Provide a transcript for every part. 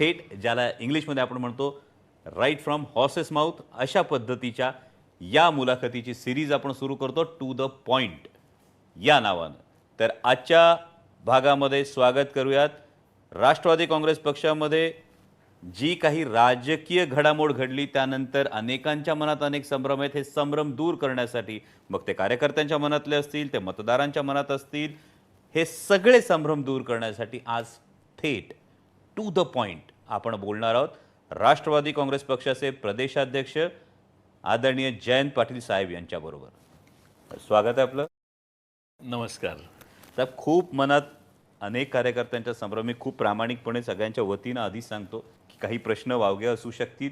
थेट ज्याला इंग्लिशमध्ये आपण म्हणतो राईट फ्रॉम हॉर्सेस माउथ अशा पद्धतीच्या या मुलाखतीची सिरीज आपण सुरू करतो टू द पॉइंट या नावानं. तर आजच्या भागामध्ये स्वागत करूयात राष्ट्रवादी काँग्रेस पक्षामध्ये जी काही राजकीय घडामोड घडली त्यानंतर अनेकांच्या मनात अनेक संभ्रम आहेत. हे संभ्रम दूर करण्यासाठी मग ते कार्यकर्त्यांच्या मनातले असतील, ते मतदारांच्या मनात असतील, हे सगळे संभ्रम दूर करण्यासाठी आज थेट टू द पॉइंट आपण बोलणार आहोत राष्ट्रवादी काँग्रेस पक्षाचे प्रदेशाध्यक्ष आदरणीय जयंत पाटील साहेब यांच्याबरोबर. स्वागत आहे आपलं. नमस्कार साहेब. खूप मनात अनेक कार्यकर्त्यांच्या संभ्रम. मी खूप प्रामाणिकपणे सगळ्यांच्या वतीनं आधीच सांगतो की काही प्रश्न वावगे असू शकतील,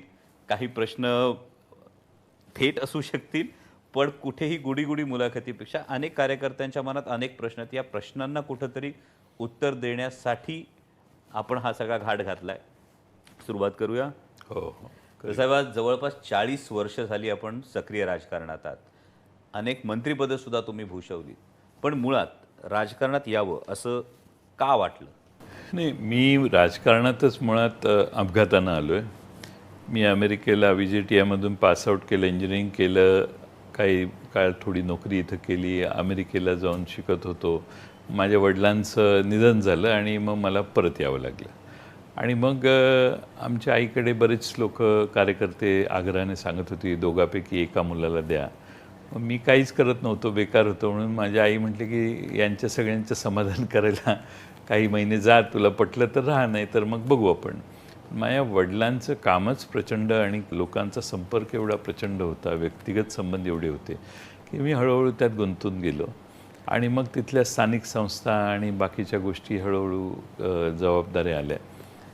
काही प्रश्न थेट असू शकतील, पण कुठेही गुडी मुलाखतीपेक्षा अनेक कार्यकर्त्यांच्या मनात अनेक प्रश्न आहेत. या प्रश्नांना कुठंतरी उत्तर देण्यासाठी आपण हा सगळा घाट घातला आहे. सुरुवात करूया. हो. साहेब, आज जवळपास 40 वर्ष झाली आपण सक्रिय राजकारणात आहात. अनेक मंत्रिपदंसुद्धा तुम्ही भूषवली, पण मुळात राजकारणात यावं असं का वाटलं? नाही, मी राजकारणातच मुळात अपघातानं आलो आहे. मी अमेरिकेला VJTIमधून पासआउट केलं, इंजिनिअरिंग केलं, काही काळ थोडी नोकरी इथं केली, अमेरिकेला जाऊन शिकत होतो. माझ्या वडिलांचं निधन झालं आणि मग मला परत यावं लागलं. आणि मग आमच्या आईकडे बरेच लोक कार्यकर्ते आग्रहाने सांगत होती दोघांपैकी एका मुलाला द्या. मग मी काहीच करत नव्हतो, बेकार होतो, म्हणून माझी आई म्हटली की यांच्या सगळ्यांचं समाधान करायला काही महिने जा, तुला पटलं तर राहा, नाही तर मग बघू आपण. माझ्या वडिलांचं कामच प्रचंड आणि लोकांचा संपर्क एवढा प्रचंड होता, व्यक्तिगत संबंध एवढे होते की मी हळूहळू त्यात गुंतून गेलो. आणि मग तिथल्या स्थानिक संस्था आणि बाकीच्या गोष्टी हळूहळू जबाबदाऱ्या आल्या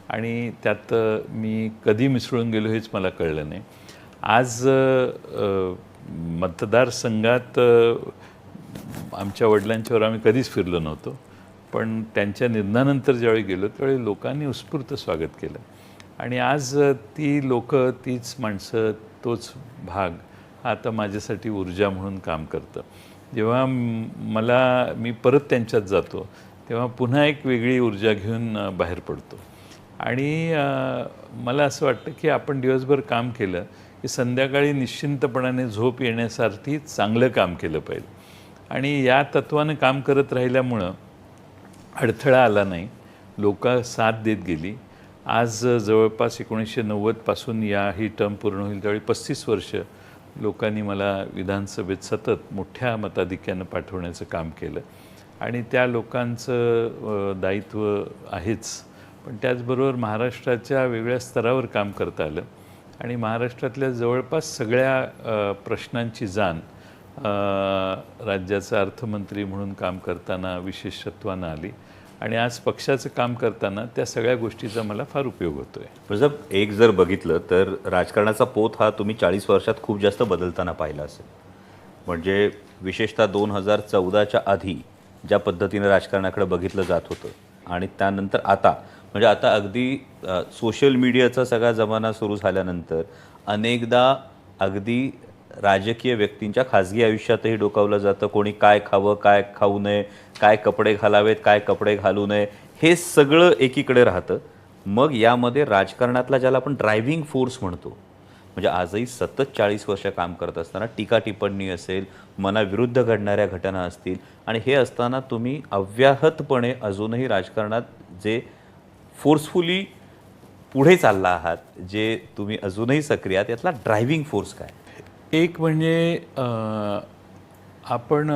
आणि त्यात मी कधी मिसळून गेलो हेच मला कळलं नाही. आज मतदारसंघात आमच्या वडिलांच्यावर आम्ही कधीच फिरलो नव्हतो, पण त्यांच्या निधनानंतर ज्यावेळी गेलो त्यावेळी लोकांनी उत्स्फूर्त स्वागत केलं. आणि आज ती लोकं, तीच माणसं, तोच भाग हा आता माझ्यासाठी ऊर्जा म्हणून काम करतं. जेव्हा मी परत त्यांच्यात जातो तेव्हा पुन्हा एक वेगळी ऊर्जा घेऊन बाहेर पडतो. आणि मला असं वाटतं की आपण दिवसभर काम केलं की संध्याकाळी निश्चिंतपणाने झोप येण्यासाठी चांगलं काम केलं पाहिजे. आणि या तत्त्वानं काम करत राहिल्यामुळं अडथळा आला नाही, लोक साथ देत गेली. आज जवळपास 1990पासून ही टर्म पूर्ण होईल त्यावेळी 35 वर्ष लोकांनी मला विधानसभेत सतत मोठ्या मताधिक्यानं पाठवण्याचं काम केलं. आणि त्या लोकांचं दायित्व आहेच, पण त्याचबरोबर महाराष्ट्राच्या वेगळ्या स्तरावर काम करता आलं आणि महाराष्ट्रातल्या जवळपास सगळ्या प्रश्नांची जाण राज्याचा अर्थमंत्री म्हणून काम करताना विशेषत्वानं आली. आणि आज पक्षाचं काम करताना त्या सगळ्या गोष्टीचा मला फार उपयोग होतो आहे. म्हणजे एक जर बघितलं तर राजकारणाचा पोत हा तुम्ही 40 वर्षात खूप जास्त बदलताना पाहिला असेल. म्हणजे विशेषतः 2014च्या आधी ज्या पद्धतीनं राजकारणाकडे बघितलं जात होतं आणि त्यानंतर आता म्हणजे आता अगदी सोशल मीडियाचा सगळा जमाना सुरू झाल्यानंतर अनेकदा अगदी राजकीय व्यक्तींच्या खाजगी आयुष्यातही डोकावलं जातं. कोणी काय खावं, काय खाऊ नये, काय कपडे घालावेत, काय कपडे घालू नये, हे सगळं एकीकडे राहतं. मग यामध्ये राजकारणातला ज्याला आपण ड्रायव्हिंग फोर्स म्हणतो, म्हणजे आजही सतत 40 वर्ष काम करत असताना टीका टिप्पणी असेल, मनाविरुद्ध घडणाऱ्या घटना असतील, आणि हे असताना तुम्ही अव्याहतपणे अजूनही राजकारणात जे फोर्सफुली पुढे चालला आहात, जे तुम्ही अजूनही सक्रिय आहात, यातला ड्रायव्हिंग फोर्स काय? एक म्हणजे आपण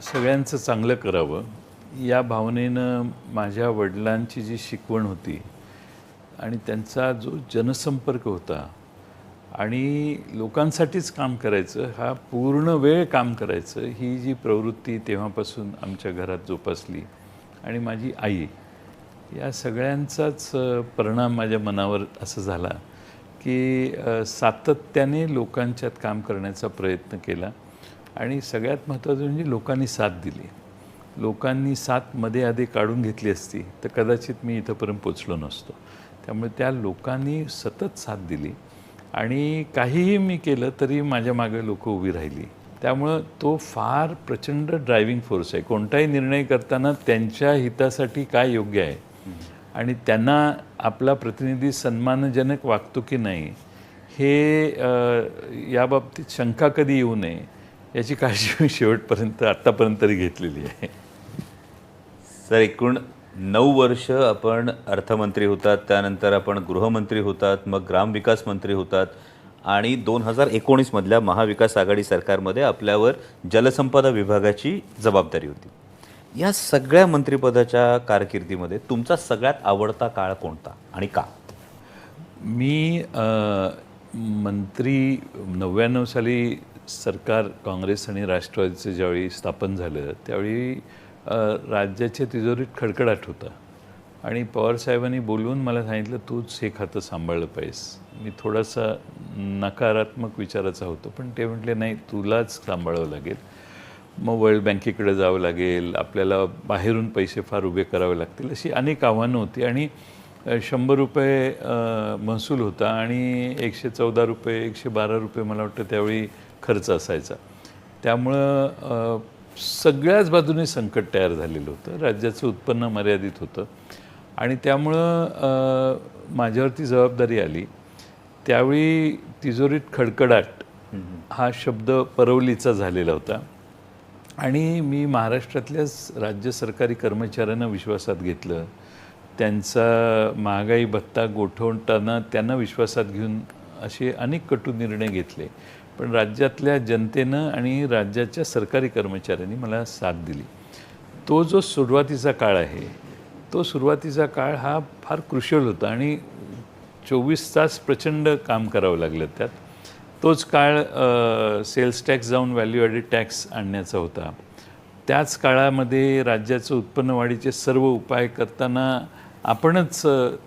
सगळ्यांचं चांगलं करावं या भावनेनं माझ्या वडिलांची जी शिकवण होती आणि त्यांचा जो जनसंपर्क होता आणि लोकांसाठीच काम करायचं, हा पूर्ण वेळ काम करायचं, ही जी प्रवृत्ती तेव्हापासून आमच्या घरात जोपासली आणि माझी आई, या सगळ्यांचाच परिणाम माझ्या मनावर असं झाला की सातत्याने लोकांच्यात काम करण्याचा प्रयत्न केला. आणि सगळ्यात महत्त्वाचं म्हणजे लोकांनी साथ दिली. लोकांनी साथ मध्ये आधी काढून घेतली असती तर कदाचित मी इथंपर्यंत पोचलो नसतो. त्यामुळे त्या लोकांनी सतत साथ दिली आणि काहीही मी केलं तरी माझ्या मागे लोक उभी राहिली. त्यामुळं तो फार प्रचंड ड्रायव्हिंग फोर्स आहे. कोणताही निर्णय करताना त्यांच्या हितासाठी काय योग्य आहे आणि त्यांना आपला प्रतिनिधी सन्मानजनक वागतो की नाही हे याबाबतीत शंका कधी येऊ नये याची काळजी मी शेवटपर्यंत आत्तापर्यंत तरी घेतलेली आहे. सर, एकूण 9 वर्ष आपण अर्थमंत्री होतात, त्यानंतर आपण गृहमंत्री होतात, मग ग्रामविकास मंत्री होतात आणि 2019 मधल्या महाविकास आघाडी सरकारमध्ये आपल्यावर जलसंपदा विभागाची जबाबदारी होती. या सगळ्या मंत्रिपदाच्या कारकिर्दीमध्ये तुमचा सगळ्यात आवडता काळ कोणता आणि का? मी मंत्री 99 साली सरकार काँग्रेस आणि राष्ट्रवादीचं ज्यावेळी स्थापन झालं त्यावेळी राज्याच्या तिजोरीत खडखडाट होता आणि पवारसाहेबांनी बोलवून मला सांगितलं तूच हे खातं सांभाळलं पाहिजेस. मी थोडासा नकारात्मक विचाराचा होतो, पण ते म्हटले नाही तुलाच सांभाळावं लागेल. मग वर्ल्ड बँकेकडे जावं लागेल, आपल्याला बाहेरून पैसे फार उभे करावे लागतील, अशी अनेक आव्हानं होती आणि 100 रुपये महसूल होता आणि 114 रुपये 112 रुपये मला वाटतं त्यावेळी खर्च असायचा. त्यामुळं सगळ्याच बाजूने संकट तयार झालेलं होतं. राज्याचं उत्पन्न मर्यादित होतं आणि त्यामुळं माझ्यावरती जबाबदारी आली. त्यावेळी तिजोरीत खडखडाट हा शब्द परवलीचा झालेला होता आणि मी महाराष्ट्रातल्याच राज्य सरकारी कर्मचाऱ्यांना विश्वासात घेतलं. त्यांचा महागाई भत्ता गोठवताना त्यांना विश्वासात घेऊन असे अनेक कटू निर्णय घेतले, पण राज्यातल्या जनतेनं आणि राज्याच्या सरकारी कर्मचाऱ्यांनी मला साथ दिली. तो जो सुरुवातीचा काळ आहे तो सुरुवातीचा काळ हा फार क्रुशियल होता आणि 24 तास प्रचंड काम करावं लागलं त्यात. तोच काळ सेल्स टॅक्स जाऊन व्हॅल्यू ॲडेड टॅक्स आणण्याचा होता. त्याच काळामध्ये राज्याचं उत्पन्न वाढीचे सर्व उपाय करताना आपणच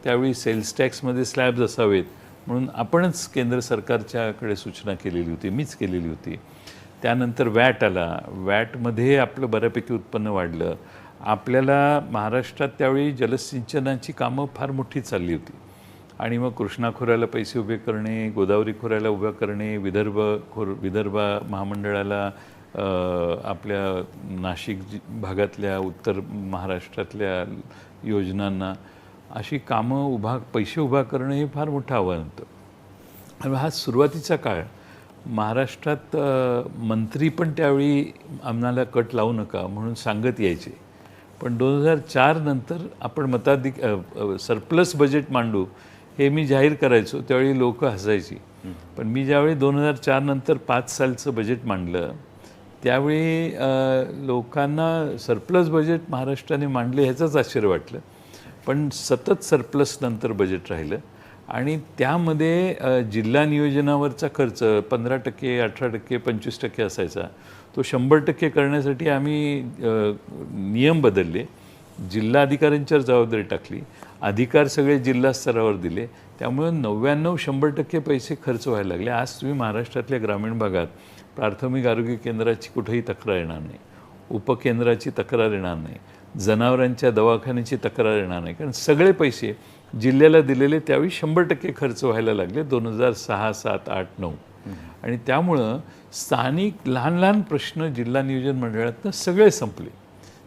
त्यावेळी सेल्स टॅक्समध्ये स्लॅब्स असावेत म्हणून आपणच केंद्र सरकारच्याकडे सूचना केलेली होती, मीच केलेली होती. त्यानंतर वॅट आला, वॅटमध्ये आपलं बऱ्यापैकी उत्पन्न वाढलं. आपल्याला महाराष्ट्रात त्यावेळी जलसिंचनाची कामं फार मोठी चालली होती आणि मग कृष्णा खोऱ्याला पैसे उभे करणे, गोदावरी खोऱ्याला उभं करणे, विदर्भ महामंडळाला आपल्या नाशिक भागातल्या उत्तर महाराष्ट्रातल्या योजनांना अशी कामं पैसे उभा करणं हे फार मोठं आव्हान होतं. आणि हा सुरुवातीचा काळ महाराष्ट्रात मंत्री पण त्यावेळी आम्हाला कट लावू नका म्हणून सांगत यायचे, पण 2004 नंतर आपण सरप्लस बजेट मांडू हे मी जाहीर करायचो त्यावेळी लोक हसायची. पण मी ज्यावेळी 2004 नंतर 5 सालचं बजेट मांडलं त्यावेळी लोकांना सरप्लस बजेट महाराष्ट्राने मांडले ह्याचंच आश्चर्य वाटलं, पण सतत सरप्लस नंतर बजेट राहिलं आणि त्यामध्ये जिल्हा नियोजनावरचा खर्च 15%, 18%, 25% असायचा. तो 100% करण्यासाठी आम्ही नियम बदलले, जिल्हा अधिकाऱ्यांच्यावर जबाबदारी टाकली, अधिकार सगळे जिल्हा स्तरावर दिले. त्यामुळे 99-100% पैसे खर्च व्हायला लागले. आज तुम्ही महाराष्ट्रातल्या ग्रामीण भागात प्राथमिक आरोग्य केंद्राची कुठेही तक्रार येणार नाही, उपकेंद्राची तक्रार येणार नाही, जनावरांच्या दवाखान्याची तक्रार येणार नाही, कारण सगळे पैसे जिल्ह्याला दिलेले त्यावेळी 100% खर्च व्हायला लागले 2006, 7, 8, 9. आणि त्यामुळं स्थानिक लहान लहान प्रश्न जिल्हा नियोजन मंडळातनं सगळे संपले.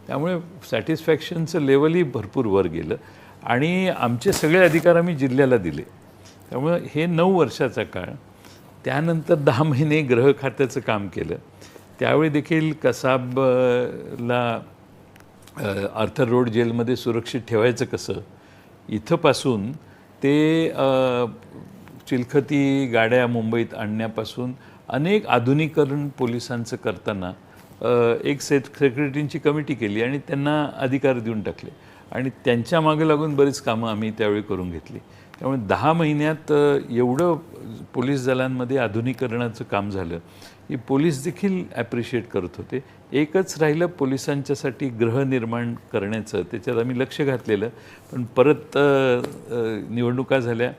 त्यामुळे सॅटिस्फॅक्शनचं लेवलही भरपूर वर गेलं आणि आमचे सगळे अधिकार आम्ही जिल्ह्याला दिले. त्यामुळं हे 9 वर्षाचा काळ. त्यानंतर 10 महिने गृह खात्याचं काम केलं. त्यावेळी देखील कसाबला आर्थर रोड जेलमध्ये सुरक्षित ठेवायचं कसं इथंपासून ते चिलखती गाड्या मुंबईत आणण्यापासून अनेक आधुनिकीकरण पोलिसांचं करताना एक सेक्रेटरींची कमिटी केली आणि त्यांना अधिकार देऊन टाकले आणि त्यांच्या मागे लागून बरीच कामं आम्ही त्यावेळी करून घेतली. त्यामुळे 10 महिन्यात एवढं पोलीस दलांमध्ये आधुनिकीकरणाचं काम झालं की पोलीस देखील ॲप्रिशिएट करत होते. एकच राहिलं पोलिसांच्यासाठी गृहनिर्माण करण्याचं, त्याच्यात आम्ही लक्ष घातलेलं, पण परत निवडणुका झाल्या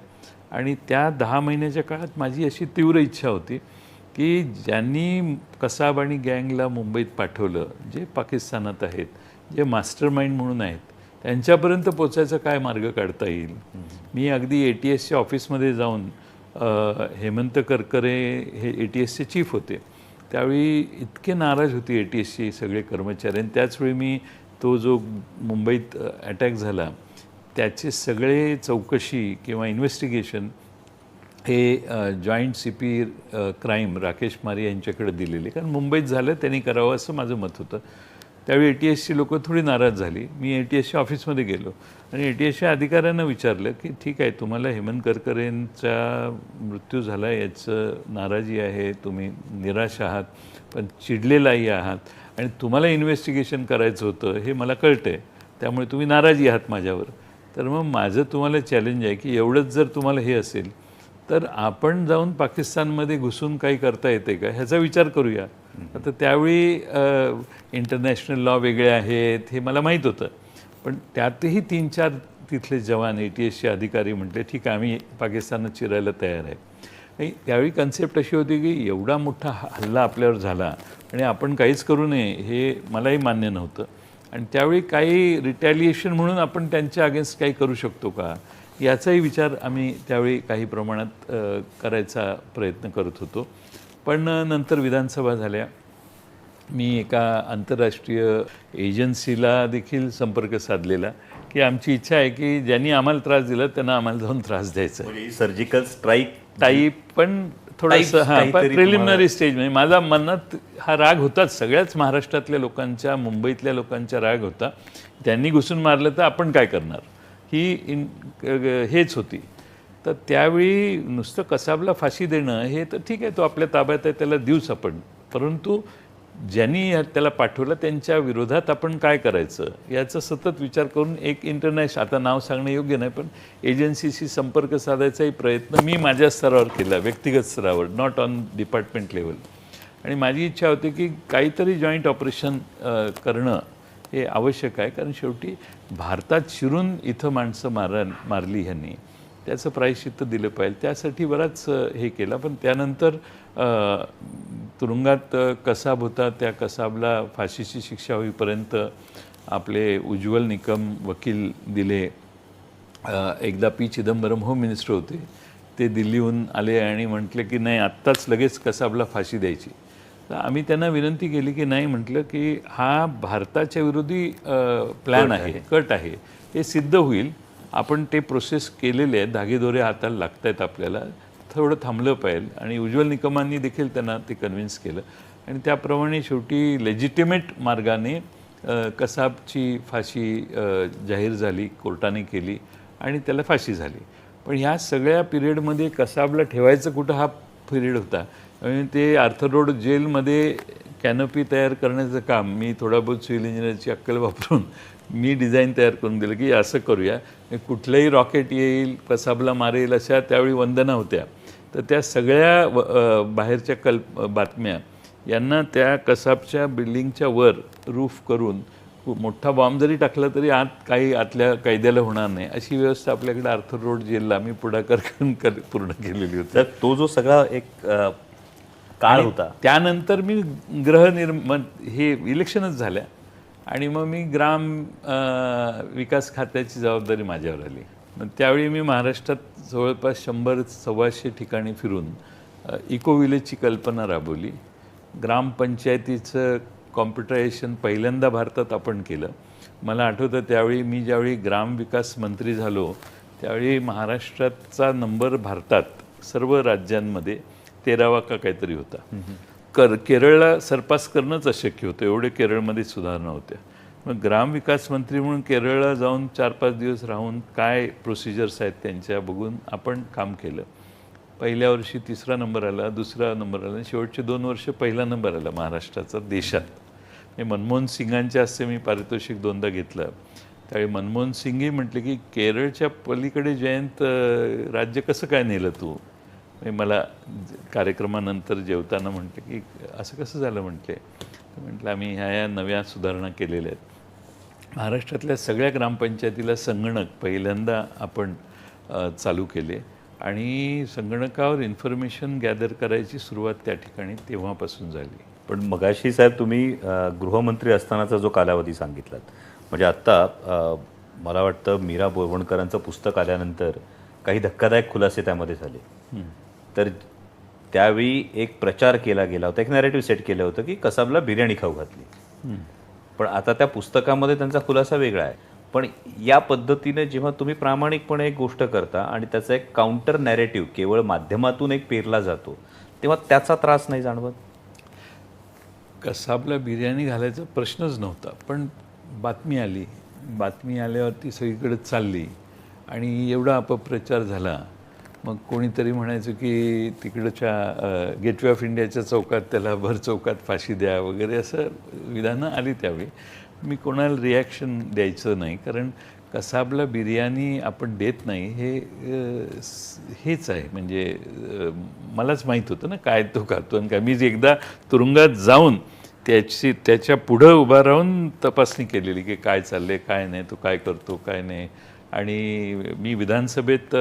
आणि त्या 10 महिन्याच्या काळात माझी अशी तीव्र इच्छा होती की ज्यांनी कसाब आणि गँगला मुंबईत पाठवलं, जे पाकिस्तानात आहेत, जे मास्टर माइंड म्हणून आहेत, त्यांच्यापर्यंत पोचायचा काय मार्ग काढता येईल. मी अगदी ATSच्या ऑफिसमध्ये जाऊन हेमंत करकरे हे ATSचे चीफ होते, त्यावेळी इतके नाराज होते ATSचे सगळे कर्मचारी. आणि त्याचवेळी मी तो जो मुंबईत अटॅक झाला त्याचे सगळे चौकशी किंवा इन्व्हेस्टिगेशन हे joint C P crime Rakesh Maria यांच्याकडे दिलेले, कारण मुंबईत झालं त्यांनी करावं असं माझं मत होतं. त्यावेळी ATSची लोकं थोडी नाराज झाली. मी ATSच्या ऑफिसमध्ये गेलो आणि ATSच्या अधिकाऱ्यांना विचारलं की ठीक आहे, तुम्हाला हेमंत करकरेंचा मृत्यू झाला याचं नाराजी आहे, तुम्ही निराश आहात, पण चिडलेलाही आहात आणि तुम्हाला इन्व्हेस्टिगेशन करायचं होतं हे मला कळतं आहे, त्यामुळे तुम्ही नाराजी आहात माझ्यावर. तर मग माझं तुम्हाला चॅलेंज आहे की एवढंच जर तुम्हाला हे असेल तर आपण जाऊन पाकिस्तानमध्ये घुसून काही करता येते का ह्याचा विचार करूया. आता त्यावेळी इंटरनॅशनल लॉ वेगळे आहेत हे मला माहीत होतं, पण त्यातही 3-4 तिथले जवान ATSचे अधिकारी म्हटले ठीक आहे, आम्ही पाकिस्तानात चिरायला तयार आहे. आणि त्यावेळी कन्सेप्ट अशी होती की एवढा मोठा हल्ला आपल्यावर झाला आणि आपण काहीच करू नये हे मलाही मान्य नव्हतं. आणि त्यावेळी काही रिटॅलिएशन म्हणून आपण त्यांच्या अगेन्स्ट काही करू शकतो का याचाही विचार आम्ही त्यावेळी काही प्रमाणात करायचा प्रयत्न करत होतो. पण नंतर विधानसभा झाल्या, मी एका आंतरराष्ट्रीय एजन्सीला देखील संपर्क साधलेला की आमची इच्छा आहे की ज्यांनी आम्हाला त्रास दिला त्यांना आम्हाला जाऊन त्रास द्यायचा आहे. सर्जिकल स्ट्राईक टाईप, पण थोडंसं हां प्रिलिमिनरी स्टेज. म्हणजे माझा मनात हा राग होताच, सगळ्याच महाराष्ट्रातल्या लोकांच्या, मुंबईतल्या लोकांचा राग होता. त्यांनी घुसून मारलं तर आपण काय करणार ही हेच होती. तर त्यावेळी नुसतं कसाबला फाशी देणं हे तर ठीक आहे, तो आपल्या ताब्यात आहे, त्याला देऊच आपण, परंतु ज्यांनी त्याला पाठवलं त्यांच्या विरोधात आपण काय करायचं याचा सतत विचार करून एक इंटरनॅशनल, आता नाव सांगणं योग्य नाही, पण एजन्सीशी संपर्क साधायचाही प्रयत्न मी माझ्या स्तरावर केला, व्यक्तिगत स्तरावर, नॉट ऑन डिपार्टमेंट लेवल. आणि माझी इच्छा होती की काहीतरी जॉईंट ऑपरेशन करणं हे आवश्यक आहे, कारण शेवटी भारतात शिरून इथं माणसं मारली ह्यांनी, त्याचं प्रायश्चित्त दिलं पाहिजे. त्यासाठी बराच हे केलं. पण त्यानंतर तुरुंगात कसाब होता, त्या कसाबला फाशीची शिक्षा होईपर्यंत आपले उज्ज्वल निकम वकील दिले. एकदा P. चिदंबरम होम मिनिस्टर होते, ते दिल्लीहून आले आणि म्हटले की नाही आत्ताच लगेच कसाबला फाशी द्यायची. तर आम्ही त्यांना विनंती केली की नाही, म्हटलं की हा भारताच्या विरोधी प्लॅन आहे, कट आहे, हे सिद्ध होईल, आपण ते प्रोसेस केलेले आहेत, धागेदोरे हाताला लागत आहेत, आपल्याला थोडं थांबलं पाहिजे. आणि उज्ज्वल निकमांनी देखील त्यांना ते कन्व्हिन्स केलं आणि त्याप्रमाणे शेवटी लेजिटिमेट मार्गाने कसाबची फाशी जाहीर झाली, कोर्टाने केली आणि त्याला फाशी झाली. पण ह्या सगळ्या पिरियडमध्ये कसाबला ठेवायचं कुठं हा पिरियड होता. आणि ते आर्थर रोड जेलमध्ये कॅनोपी तयार करण्याचं काम मी थोडा बहुत सिव्हिल इंजिनिअरची अक्कल वापरून मी डिझाईन तयार करून दिलं की असं करूया, कुठलंही रॉकेट येईल, कसाबला मारेल, अशा त्यावेळी वंदना होत्या. तर त्या सगळ्या बाहेरच्या बातम्या यांना त्या कसाबच्या बिल्डिंगच्या वर रूफ करून मोठा बॉम्ब जरी टाकला तरी आत काही आतल्या कैद्याला होणार नाही, अशी व्यवस्था आपल्याकडे आर्थर रोड जेलला मी पुढाकार करून पूर्ण केलेली होती. तर तो जो सगळा एक काळ होता, त्यानंतर मी हे इलेक्शनच झाल्या आणि मग मी ग्राम विकास खात्याची जबाबदारी माझ्यावर आली. मग त्यावेळी मी महाराष्ट्रात जवळपास 100-125 ठिकाणी फिरून इको विलेजची कल्पना राबवली. ग्रामपंचायतीचं कॉम्प्युटरायझेशन पहिल्यांदा भारतात आपण केलं. मला आठवतं त्यावेळी मी ज्यावेळी ग्रामविकास मंत्री झालो त्यावेळी महाराष्ट्राचा नंबर भारतात सर्व राज्यांमध्ये 13वा का काहीतरी होता. केरळला सरपास करणंच अशक्य होतं, एवढे केरळमध्ये सुधारणा होत्या. मग ग्रामविकास मंत्री म्हणून केरळला जाऊन 4-5 दिवस राहून काय प्रोसिजर्स आहेत त्यांच्या बघून आपण काम केलं. पहिल्या वर्षी 3रा नंबर आला, 2रा नंबर आला, शेवटचे 2 वर्ष पहिला नंबर आला महाराष्ट्राचा देशात. मनमोहन सिंगांच्या हस्ते मी पारितोषिक 2दा घेतलं. त्यावेळी मनमोहन सिंगही म्हटले की केरळच्या पलीकडे जयंत राज्य कसं काय नेलं तू. मला कार्यक्रमानंतर जेवताना म्हटले की असं कसं झालं म्हटले. म्हटलं आम्ही ह्या नव्या सुधारणा केलेल्या आहेत. महाराष्ट्रातल्या सगळ्या ग्रामपंचायतीला संगणक पहिल्यांदा आपण चालू केले आणि संगणकावर इन्फॉर्मेशन गॅदर करायची सुरुवात त्या ठिकाणी तेव्हापासून झाली. पण मगाशी साहेब तुम्ही गृहमंत्री असतानाचा जो कालावधी सांगितलात, म्हणजे आत्ता मला वाटतं मीरा बोरवणकरांचं पुस्तक आल्यानंतर काही धक्कादायक खुलासे त्यामध्ये झाले. तर त्यावेळी एक प्रचार केला गेला होता, एक नॅरेटिव्ह सेट केलं होतं की कसाबला बिर्याणी खाऊ घातली. पण आता त्या पुस्तकामध्ये त्यांचा खुलासा वेगळा आहे. पण या पद्धतीने जेव्हा तुम्ही प्रामाणिकपणे एक गोष्ट करता आणि त्याचा एक काउंटर नॅरेटिव्ह केवळ माध्यमातून एक पेरला जातो, तेव्हा त्याचा त्रास नाही जाणवत? कसाबला बिर्याणी घालायचा प्रश्नच नव्हता, पण बातमी आल्यावरती सगळीकडे चालली आणि एवढा अपप्रचार झाला. मग कोणीतरी म्हणायचं की तिकडच्या गेटवे ऑफ इंडियाच्या चौकात त्याला भर चौकात फाशी द्या वगैरे, असं विधानं आली त्यावेळी. मी कोणाला रिॲक्शन द्यायचं नाही, कारण कसाबला बिर्याणी आपण देत नाही हेच आहे. म्हणजे मलाच माहीत होतं ना काय तो खातो आणि काय. मी एकदा तुरुंगात जाऊन त्याच्या पुढं उभा राहून तपासणी केलेली की काय चाललंय काय नाही, तो काय करतो काय नाही. आणि मी विधानसभेत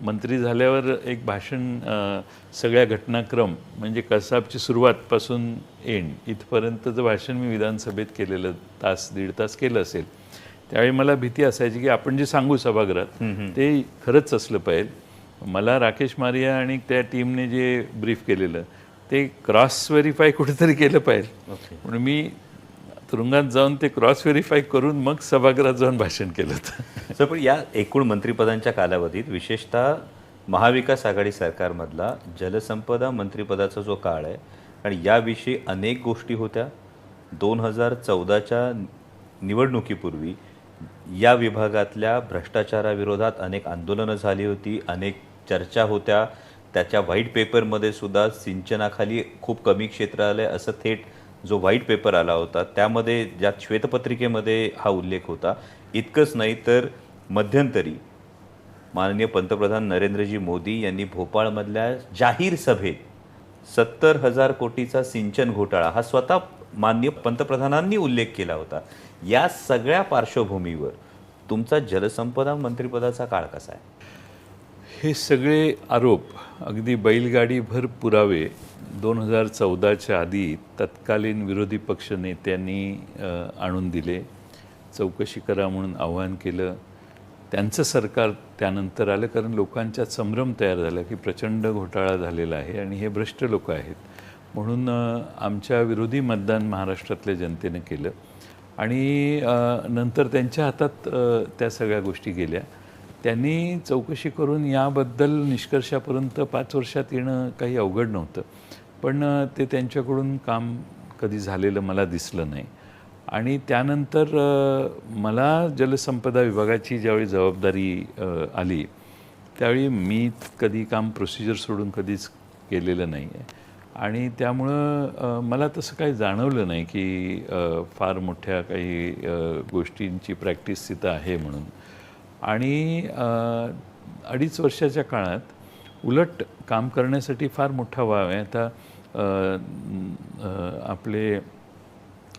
मंत्री झाल्यावर एक भाषण, सगळ्या घटनाक्रम म्हणजे कसाबची सुरुवातपासून एंड इथपर्यंतचं भाषण मी विधानसभेत केलेलं, दीड तास केलं असेल. त्यावेळी मला भीती असायची की आपण जे सांगू सभागृहात ते खरंच असलं पाहिजे. मला राकेश मारिया आणि त्या टीमने जे ब्रीफ केलेलं ते क्रॉस व्हेरीफाय कुठेतरी केलं पाहिजे. म्हणून मी तुरुंगात जाऊन ते क्रॉस व्हेरीफाय करून मग सभागृहात जाऊन भाषण केलं होतं. सर, पण या एकूण मंत्रिपदांच्या कालावधीत विशेषतः महाविकास आघाडी सरकारमधला जलसंपदा मंत्रिपदाचा जो काळ आहे, आणि याविषयी अनेक गोष्टी होत्या. 2014च्या निवडणुकीपूर्वी या विभागातल्या भ्रष्टाचाराविरोधात अनेक आंदोलनं झाली होती, अनेक चर्चा होत्या. त्याच्या व्हाईट पेपरमध्ये सुद्धा सिंचनाखाली खूप कमी क्षेत्र आलं असं थेट जो व्हाईट पेपर आला होता त्यामध्ये, ज्या श्वेतपत्रिकेमध्ये हा उल्लेख होता. इतकंच नाही तर मध्यंतरी माननीय पंतप्रधान नरेंद्रजी मोदी यांनी भोपाळमधल्या जाहीर सभेत 70,000 कोटीचा सिंचन घोटाळा हा स्वतः माननीय पंतप्रधानांनी उल्लेख केला होता. या सगळ्या पार्श्वभूमीवर तुमचा जलसंपदा मंत्रिपदाचा काळ कसा आहे? हे सगळे आरोप, अगदी बैलगाडीभर पुरावे 2014च्या आधी तत्कालीन विरोधी पक्ष नेत्यांनी आणून दिले. चौकशी करा म्हणून आवाहन केलं. त्यांचं सरकार त्यानंतर आलं, कारण लोकांच्यात संभ्रम तयार झाला की प्रचंड घोटाळा झालेला आहे आणि हे भ्रष्ट लोक आहेत. म्हणून आमच्या विरोधी मतदान महाराष्ट्रातल्या जनतेनं केलं आणि नंतर त्यांच्या हातात त्या सगळ्या गोष्टी गेल्या. त्यांनी चौकशी करून याबद्दल निष्कर्षापर्यंत 5 वर्षात येणं काही अवघड नव्हतं, पण ते त्यांच्याकडून काम कधी झालेलं मला दिसलं नाही. आणि त्यानंतर मला जलसंपदा विभागाची ज्यावेळी जबाबदारी आली त्यावेळी मी कधी काम प्रोसिजर सोडून कधीच केलेलं नाही आहे. आणि त्यामुळं मला तसं काही जाणवलं नाही की फार मोठ्या काही गोष्टींची प्रॅक्टिस तिथं आहे म्हणून. आणि 2.5 वर्षाच्या काळात उलट काम करण्यासाठी फार मोठा वाव आहे. आता आपले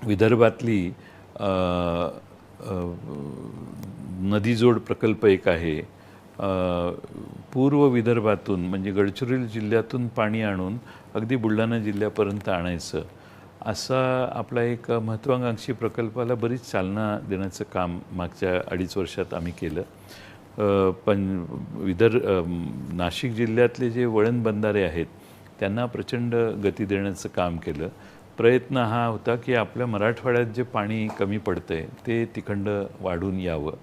विदर्भातली नदीजोड प्रकल्प एक आहे. पूर्व विदर्भातून म्हणजे गडचिरोली जिल्ह्यातून पाणी आणून अगदी बुलढाणा जिल्ह्यापर्यंत आणायचं, असा आपला एक महत्त्वाकांक्षी प्रकल्पाला बरीच चालना देण्याचं काम मागच्या 2.5 वर्षात आम्ही केलं. नाशिक जिल्ह्यातले जे वळण बंधारे आहेत त्यांना प्रचंड गती देण्याचं काम केलं. प्रयत्न हा होता की आपल्या मराठवाड्यात जे पाणी कमी पडतं आहे ते तिखंड वाढून यावं.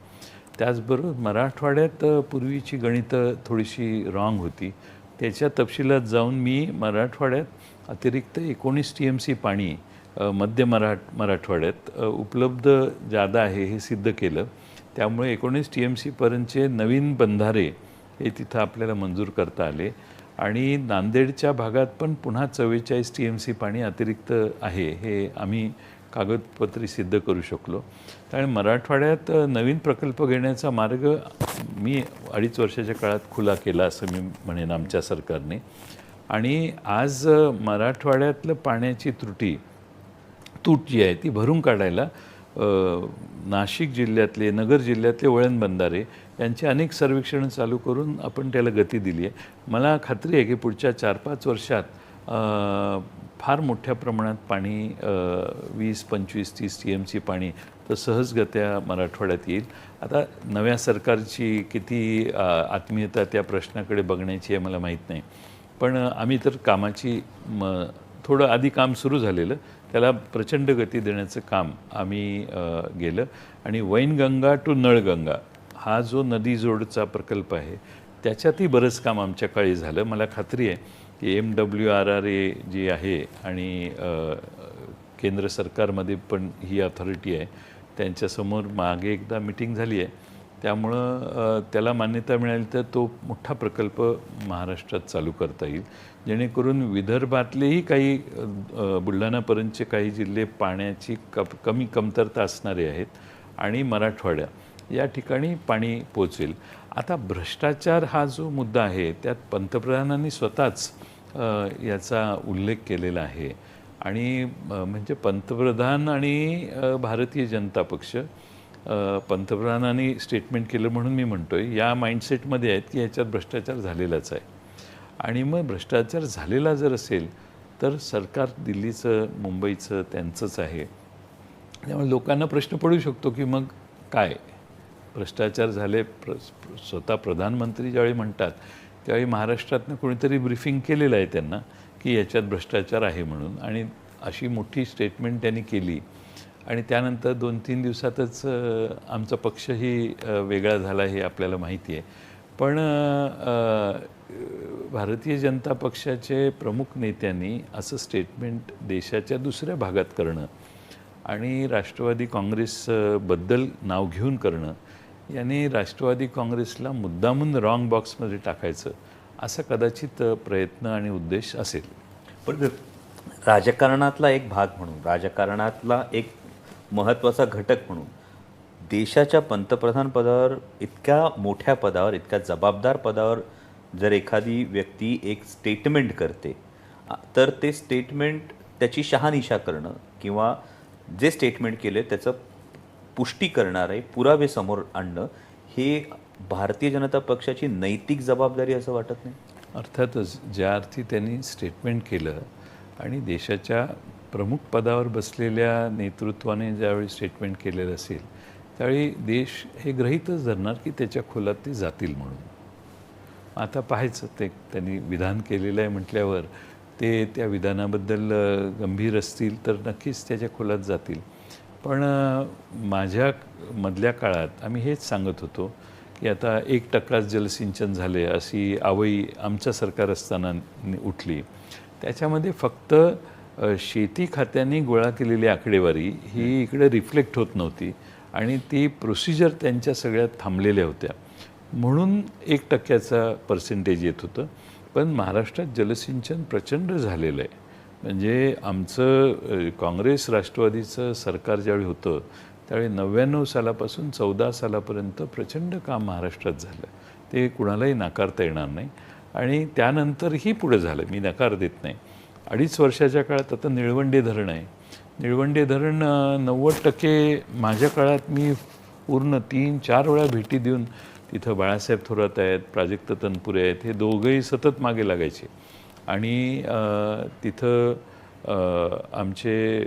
त्याचबरोबर मराठवाड्यात पूर्वीची गणितं थोडीशी रॉंग होती. त्याच्या तपशिलात जाऊन मी मराठवाड्यात अतिरिक्त 19 TMC पाणी मध्य मराठवाड्यात उपलब्ध जादा आहे हे सिद्ध केलं. त्यामुळे 19 TMCपर्यंतचे नवीन बंधारे हे तिथं आपल्याला मंजूर करता आले. आणि नांदेडच्या भागात पण पुन्हा 44 TMC पाणी अतिरिक्त आहे हे आम्ही कागदपत्री सिद्ध करू शकलो. त्यामुळे मराठवाड्यात नवीन प्रकल्प घेण्याचा मार्ग मी 2.5 वर्षाच्या काळात खुला केला असं मी म्हणेन आमच्या सरकारने. आणि आज मराठवाड्यातलं पाण्याची तूट जी आहे ती भरून काढायला नाशिक जिल्ह्यातले, नगर जिल्ह्यातले वळण बंधारे यांची अनेक सर्वेक्षणं चालू करून आपण त्याला गती दिली आहे. मला खात्री आहे की पुढच्या 4-5 वर्षात फार मोठ्या प्रमाणात पाणी 20, 25, 30 TMC पाणी तर सहजगत्या मराठवाड्यात येईल. आता नव्या सरकारची किती आत्मीयता त्या प्रश्नाकडे बघण्याची आहे मला माहीत नाही, पण आम्ही तर कामाची थोडं आधी काम सुरू झालेलं, त्याला प्रचंड गती देण्याचं काम आम्ही गेलं. आणि वैनगंगा टू नळगंगा हा जो नदी जोडचा प्रकल्प आहे त्याच्यातही बरंच काम आमच्या काळी झालं. मला खात्री आहे की MWRRA जी आहे आणि केंद्र सरकारमध्ये पण ही अथॉरिटी आहे, त्यांच्यासमोर मागे एकदा मिटिंग झाली आहे, त्यामुळं त्याला मान्यता मिळाली तर तो मोठा प्रकल्प महाराष्ट्रात चालू करता येईल, जेणेकरून विदर्भातलेही काही बुलढाणापर्यंतचे काही जिल्हे पाण्याची कमी कमतरता असणारे आहेत आणि मराठवाड्या या ठिकाणी पाणी पोचेल. आता भ्रष्टाचार हा जो मुद्दा आहे त्यात पंतप्रधानांनी स्वतःच याचा उल्लेख केलेला आहे. आणि म्हणजे पंतप्रधान आणि भारतीय जनता पक्ष, पंतप्रधानांनी स्टेटमेंट केलं म्हणून मी म्हणतोय, या माइंडसेटमध्ये आहेत की ह्याच्यात भ्रष्टाचार झालेलाच आहे. आणि मग भ्रष्टाचार झालेला जर असेल तर सरकार दिल्लीचं मुंबईचं त्यांचंच आहे. त्यामुळे लोकांना प्रश्न पडू शकतो की मग काय भ्रष्टाचार झाले. स्वतः प्रधानमंत्री ज्यावेळी म्हणतात त्यावेळी महाराष्ट्रातनं कोणीतरी ब्रीफिंग केलेलं आहे त्यांना की याच्यात भ्रष्टाचार आहे म्हणून, आणि अशी मोठी स्टेटमेंट त्यांनी केली. आणि त्यानंतर 2-3 दिवसातच आमचा पक्षही वेगळा झाला हे आपल्याला माहिती आहे. पण भारतीय जनता पक्षाचे प्रमुख नेत्यांनी असं स्टेटमेंट देशाच्या दुसऱ्या भागात करणं आणि राष्ट्रवादी काँग्रेसबद्दल नाव घेऊन करणं याने राष्ट्रवादी काँग्रेसला मुद्दामून रॉंग बॉक्समध्ये टाकायचं असा कदाचित प्रयत्न आणि उद्देश असेल. पण राजकारणातला एक भाग म्हणून, राजकारणातला एक महत्त्वाचा घटक म्हणून देशाच्या पंतप्रधान पदावर, इतक्या मोठ्या पदावर, इतक्या जबाबदार पदावर जर एखादी व्यक्ती एक स्टेटमेंट करते तर ते स्टेटमेंट त्याची शहानिशा करणं किंवा जे स्टेटमेंट केले त्याचं पुष्टी करणारे पुरावे समोर आणणं हे भारतीय जनता पक्षाची नैतिक जबाबदारी असं वाटत नाही? अर्थातच ज्या अर्थी त्यांनी स्टेटमेंट केलं आणि देशाच्या प्रमुख पदावर बसलेल्या नेतृत्वाने ज्यावेळी स्टेटमेंट केलेलं असेल त्यावेळी देश हे गृहीतच धरणार की त्याच्या खोलात ते जातील म्हणून. आता पाहायचं, ते त्यांनी विधान केलेलं आहे म्हटल्यावर ते त्या विधानाबद्दल गंभीर असतील तर नक्कीच त्याच्या खोलात जातील. पण माझ्या मधल्या काळात आम्ही हेच सांगत होतो की आता 1% जलसिंचन झाले अशी आवई आमचं सरकार असताना उठली. त्याच्यामध्ये फक्त शेती खात्याने गोळा केलेली आकडेवारी ही इकडे रिफ्लेक्ट होत नव्हती आणि ती प्रोसिजर त्यांच्या सगळ्यात थांबलेल्या होत्या, म्हणून 1% पर्सेंटेज येत होतं. पण महाराष्ट्रात जलसिंचन प्रचंड झालेलं आहे. म्हणजे आमचं काँग्रेस राष्ट्रवादीचं सरकार ज्यावेळी होतं त्यावेळी 99 सालापासून 14 सालापर्यंत प्रचंड काम महाराष्ट्रात झालं, ते कुणालाही नाकारता येणार नाही. आणि त्यानंतरही पुढे झालं, मी नकार देत नाही. 2.5 वर्षाच्या काळात आता निळवंडे धरण आहे. निळवंडे धरण 90% माझ्या काळात मी पूर्ण 3-4 वेळा भेटी देऊन तिथं बाळासाहेब थोरात आहेत, प्राजक्त तनपुरे आहेत, हे दोघंही सतत मागे लागायचे. आणि तिथं आमचे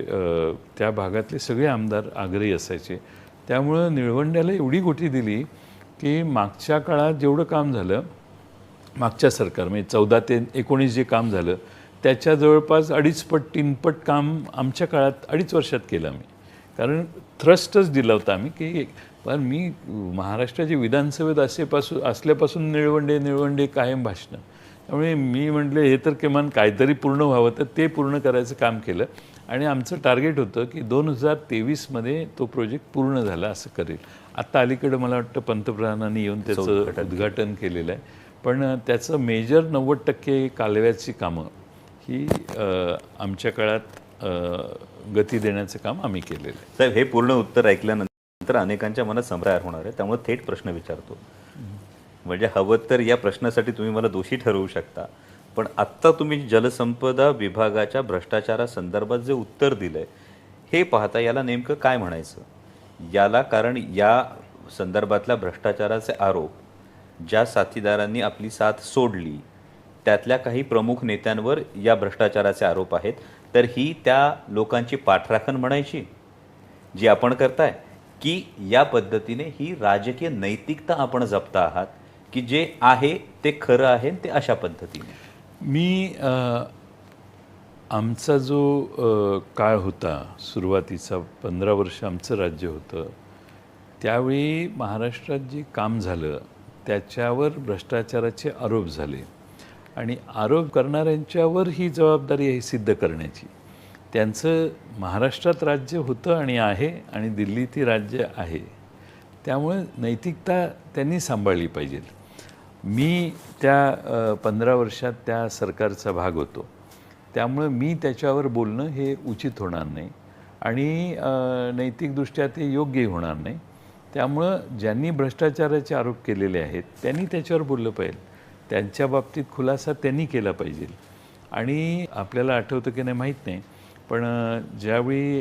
त्या भागातले सगळे आमदार आग्रही असायचे. त्यामुळं निळवंड्याला एवढी गोटी दिली की मागच्या काळात जेवढं काम झालं, मागच्या सरकार म्हणजे 14 ते 19 जे काम झालं त्याच्या जवळपास 2.5 पट 3 पट काम आमच्या काळात 2.5 वर्षात केलं आम्ही. कारण थ्रस्टच दिला होता आम्ही की, पण मी महाराष्ट्राची विधानसभेत असल्यापासून निळवंडे कायम भाषणं, त्यामुळे मी म्हटलं हे तर किमान काहीतरी पूर्ण व्हावं, तर ते पूर्ण करायचं काम केलं. आणि आमचं टार्गेट होतं की 2023मध्ये तो प्रोजेक्ट पूर्ण झाला असं करेल. आत्ता अलीकडं मला वाटतं पंतप्रधानांनी येऊन त्याचं उद्घाटन केलेलं आहे. पण त्याचं मेजर 90% कालव्याची कामं ही आमच्या काळात गती देण्याचं काम आम्ही केलेलं आहे. साहेब, हे पूर्ण उत्तर ऐकल्यानंतर अनेकांच्या मनात संभ्रम होणार आहे, त्यामुळे थेट प्रश्न विचारतो. म्हणजे हवं तर या प्रश्नासाठी तुम्ही मला दोषी ठरवू शकता, पण आत्ता तुम्ही जलसंपदा विभागाच्या भ्रष्टाचारासंदर्भात जे उत्तर दिलंय हे पाहता याला नेमकं काय म्हणायचं याला? कारण या संदर्भातल्या भ्रष्टाचाराचे आरोप ज्या साथीदारांनी आपली साथ सोडली त्यातल्या काही प्रमुख नेत्यांवर या भ्रष्टाचाराचे आरोप आहेत, तर ही त्या लोकांची पाठराखण म्हणायची जी आपण करताय, की या पद्धतीने ही राजकीय नैतिकता आपण जपता आहात की जे आहे ते खरं आहे ते अशा पद्धतीने? मी आमचा जो काळ होता सुरुवातीचा 15 वर्ष आमचं राज्य होतं, त्यावेळी महाराष्ट्रात जे काम झालं त्याच्यावर भ्रष्टाचाराचे आरोप झाले आणि आरोप करणाऱ्यांच्यावर ही जबाबदारी आहे सिद्ध करण्याची. त्यांचं महाराष्ट्रात राज्य होतं आणि आहे आणि दिल्लीत राज्य आहे, त्यामुळे नैतिकता त्यांनी सांभाळली पाहिजे. मी त्या 15 वर्षात त्या सरकारचा भाग होतो, त्यामुळे मी त्याच्यावर बोलणं हे उचित होणार नाही आणि नैतिकदृष्ट्या ते योग्यही होणार नाही. त्यामुळं ज्यांनी भ्रष्टाचाराचे आरोप केलेले आहेत त्यांनी त्याच्यावर बोललं पाहिजे, त्यांच्या बाबतीत खुलासा त्यांनी केला पाहिजे. आणि आपल्याला आठवतं की नाही माहीत नाही, पण ज्यावेळी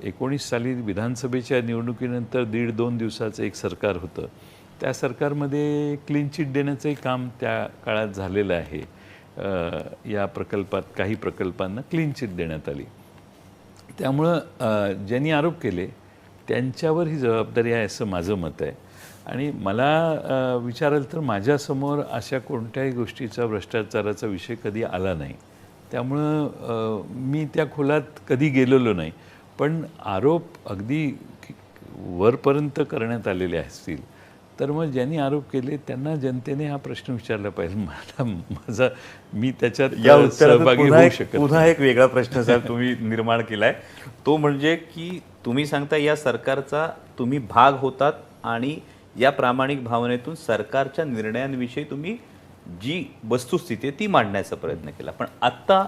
19 साली विधानसभेच्या निवडणुकीनंतर 1.5-2 दिवसाचं एक सरकार होतं, त्या सरकारमध्ये क्लीन चिट देण्याचंही काम त्या काळात झालेलं आहे. या प्रकल्पात काही प्रकल्पांना क्लीन चिट देण्यात आली. त्यामुळं ज्यांनी आरोप केले त्यांच्यावर ही जबाबदारी आहे असं माझं मत आहे. आणि मला विचाराल तर माझ्यासमोर अशा कोणत्याही गोष्टीचा भ्रष्टाचाराचा विषय कधी आला नाही, त्यामुळं मी त्या खोलात कधी गेलेलो नाही. पण आरोप अगदी वरपर्यंत करण्यात आलेले असतील तर मग ज्यांनी आरोप केले त्यांना जनतेने हा प्रश्न विचारला पाहिजे. मी त्याच्यात सहभागी होऊ शकत. पुन्हा एक वेगळा प्रश्न सर तुम्ही निर्माण केलाय, तो म्हणजे की तुम्ही सांगता या सरकारचा तुम्ही भाग होतात आणि या प्रामाणिक भावनेतून सरकारच्या निर्णयांविषयी तुम्ही जी वस्तुस्थिती आहे ती मांडण्याचा प्रयत्न केला. पण आत्ता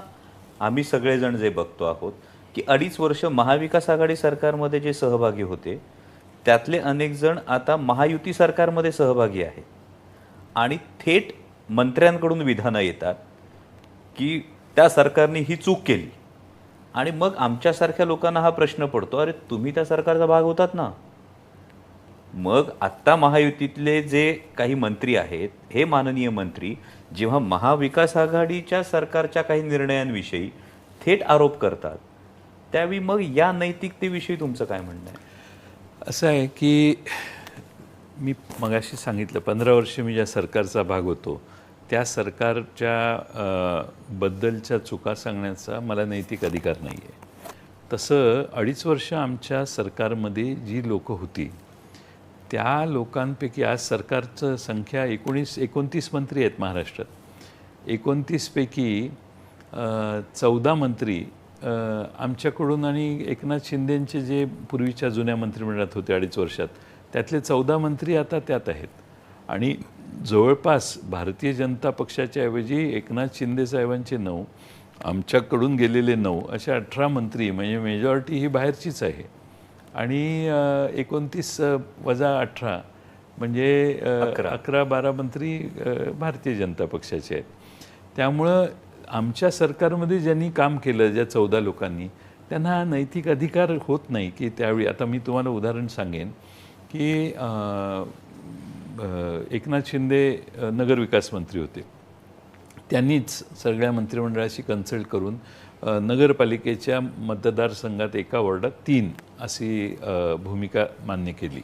आम्ही सगळेजण जे बघतो आहोत की 2.5 वर्ष महाविकास आघाडी सरकारमध्ये जे सहभागी होते त्यातले अनेक जण आता महायुती सरकारमध्ये सहभागी आहेत आणि थेट मंत्र्यांकडून विधानं येतात की त्या सरकारने ही चूक केली. आणि मग आमच्यासारख्या लोकांना हा प्रश्न पडतो, अरे तुम्ही त्या सरकारचा भाग होतात ना. मग आत्ता महायुतीतले जे काही मंत्री आहेत, हे माननीय मंत्री जेव्हा महाविकास आघाडीच्या सरकारच्या काही निर्णयांविषयी थेट आरोप करतात, त्यावेळी मग या नैतिकतेविषयी तुमचं काय म्हणणं आहे? असं आहे की मी मगाशी सांगितलं 15 वर्ष मी ज्या सरकारचा भाग होतो त्या सरकारच्या बद्दलच्या चुका सांगण्याचा मला नैतिक अधिकार नाही आहे. तसं 2.5 वर्ष आमच्या सरकारमध्ये जी लोकं होती त्या लोकांपैकी आज सरकारचं संख्या 29 मंत्री आहेत महाराष्ट्रात. 29 पैकी 14 मंत्री आमच्याकडून आणि एकनाथ शिंदेंचे जे पूर्वीच्या जुन्या मंत्रिमंडळात होते 2.5 वर्षात, त्यातले 14 मंत्री आता त्यात आहेत. आणि जवळपास भारतीय जनता पक्षाच्या ऐवजी एकनाथ शिंदेसाहेबांचे 9, आमच्याकडून गेलेले 9 असे 18 मंत्री, म्हणजे मेजॉरिटी ही बाहेरचीच आहे. आणि 29 वजा 18 म्हणजे 11-12 मंत्री भारतीय जनता पक्षाचे आहेत. त्यामुळं आमच्या सरकारमध्ये ज्यांनी काम केलं, ज्या 14 लोकांनी, त्यांना नैतिक अधिकार होत नाही की त्यावेळी. आता मी तुम्हाला उदाहरण सांगेन की एकनाथ शिंदे नगरविकास मंत्री होते. त्यांनीच सगळ्या मंत्रिमंडळाशी कन्सल्ट करून नगरपालिकेच्या मतदारसंघात एका वॉर्डात 3 अशी भूमिका मान्य केली.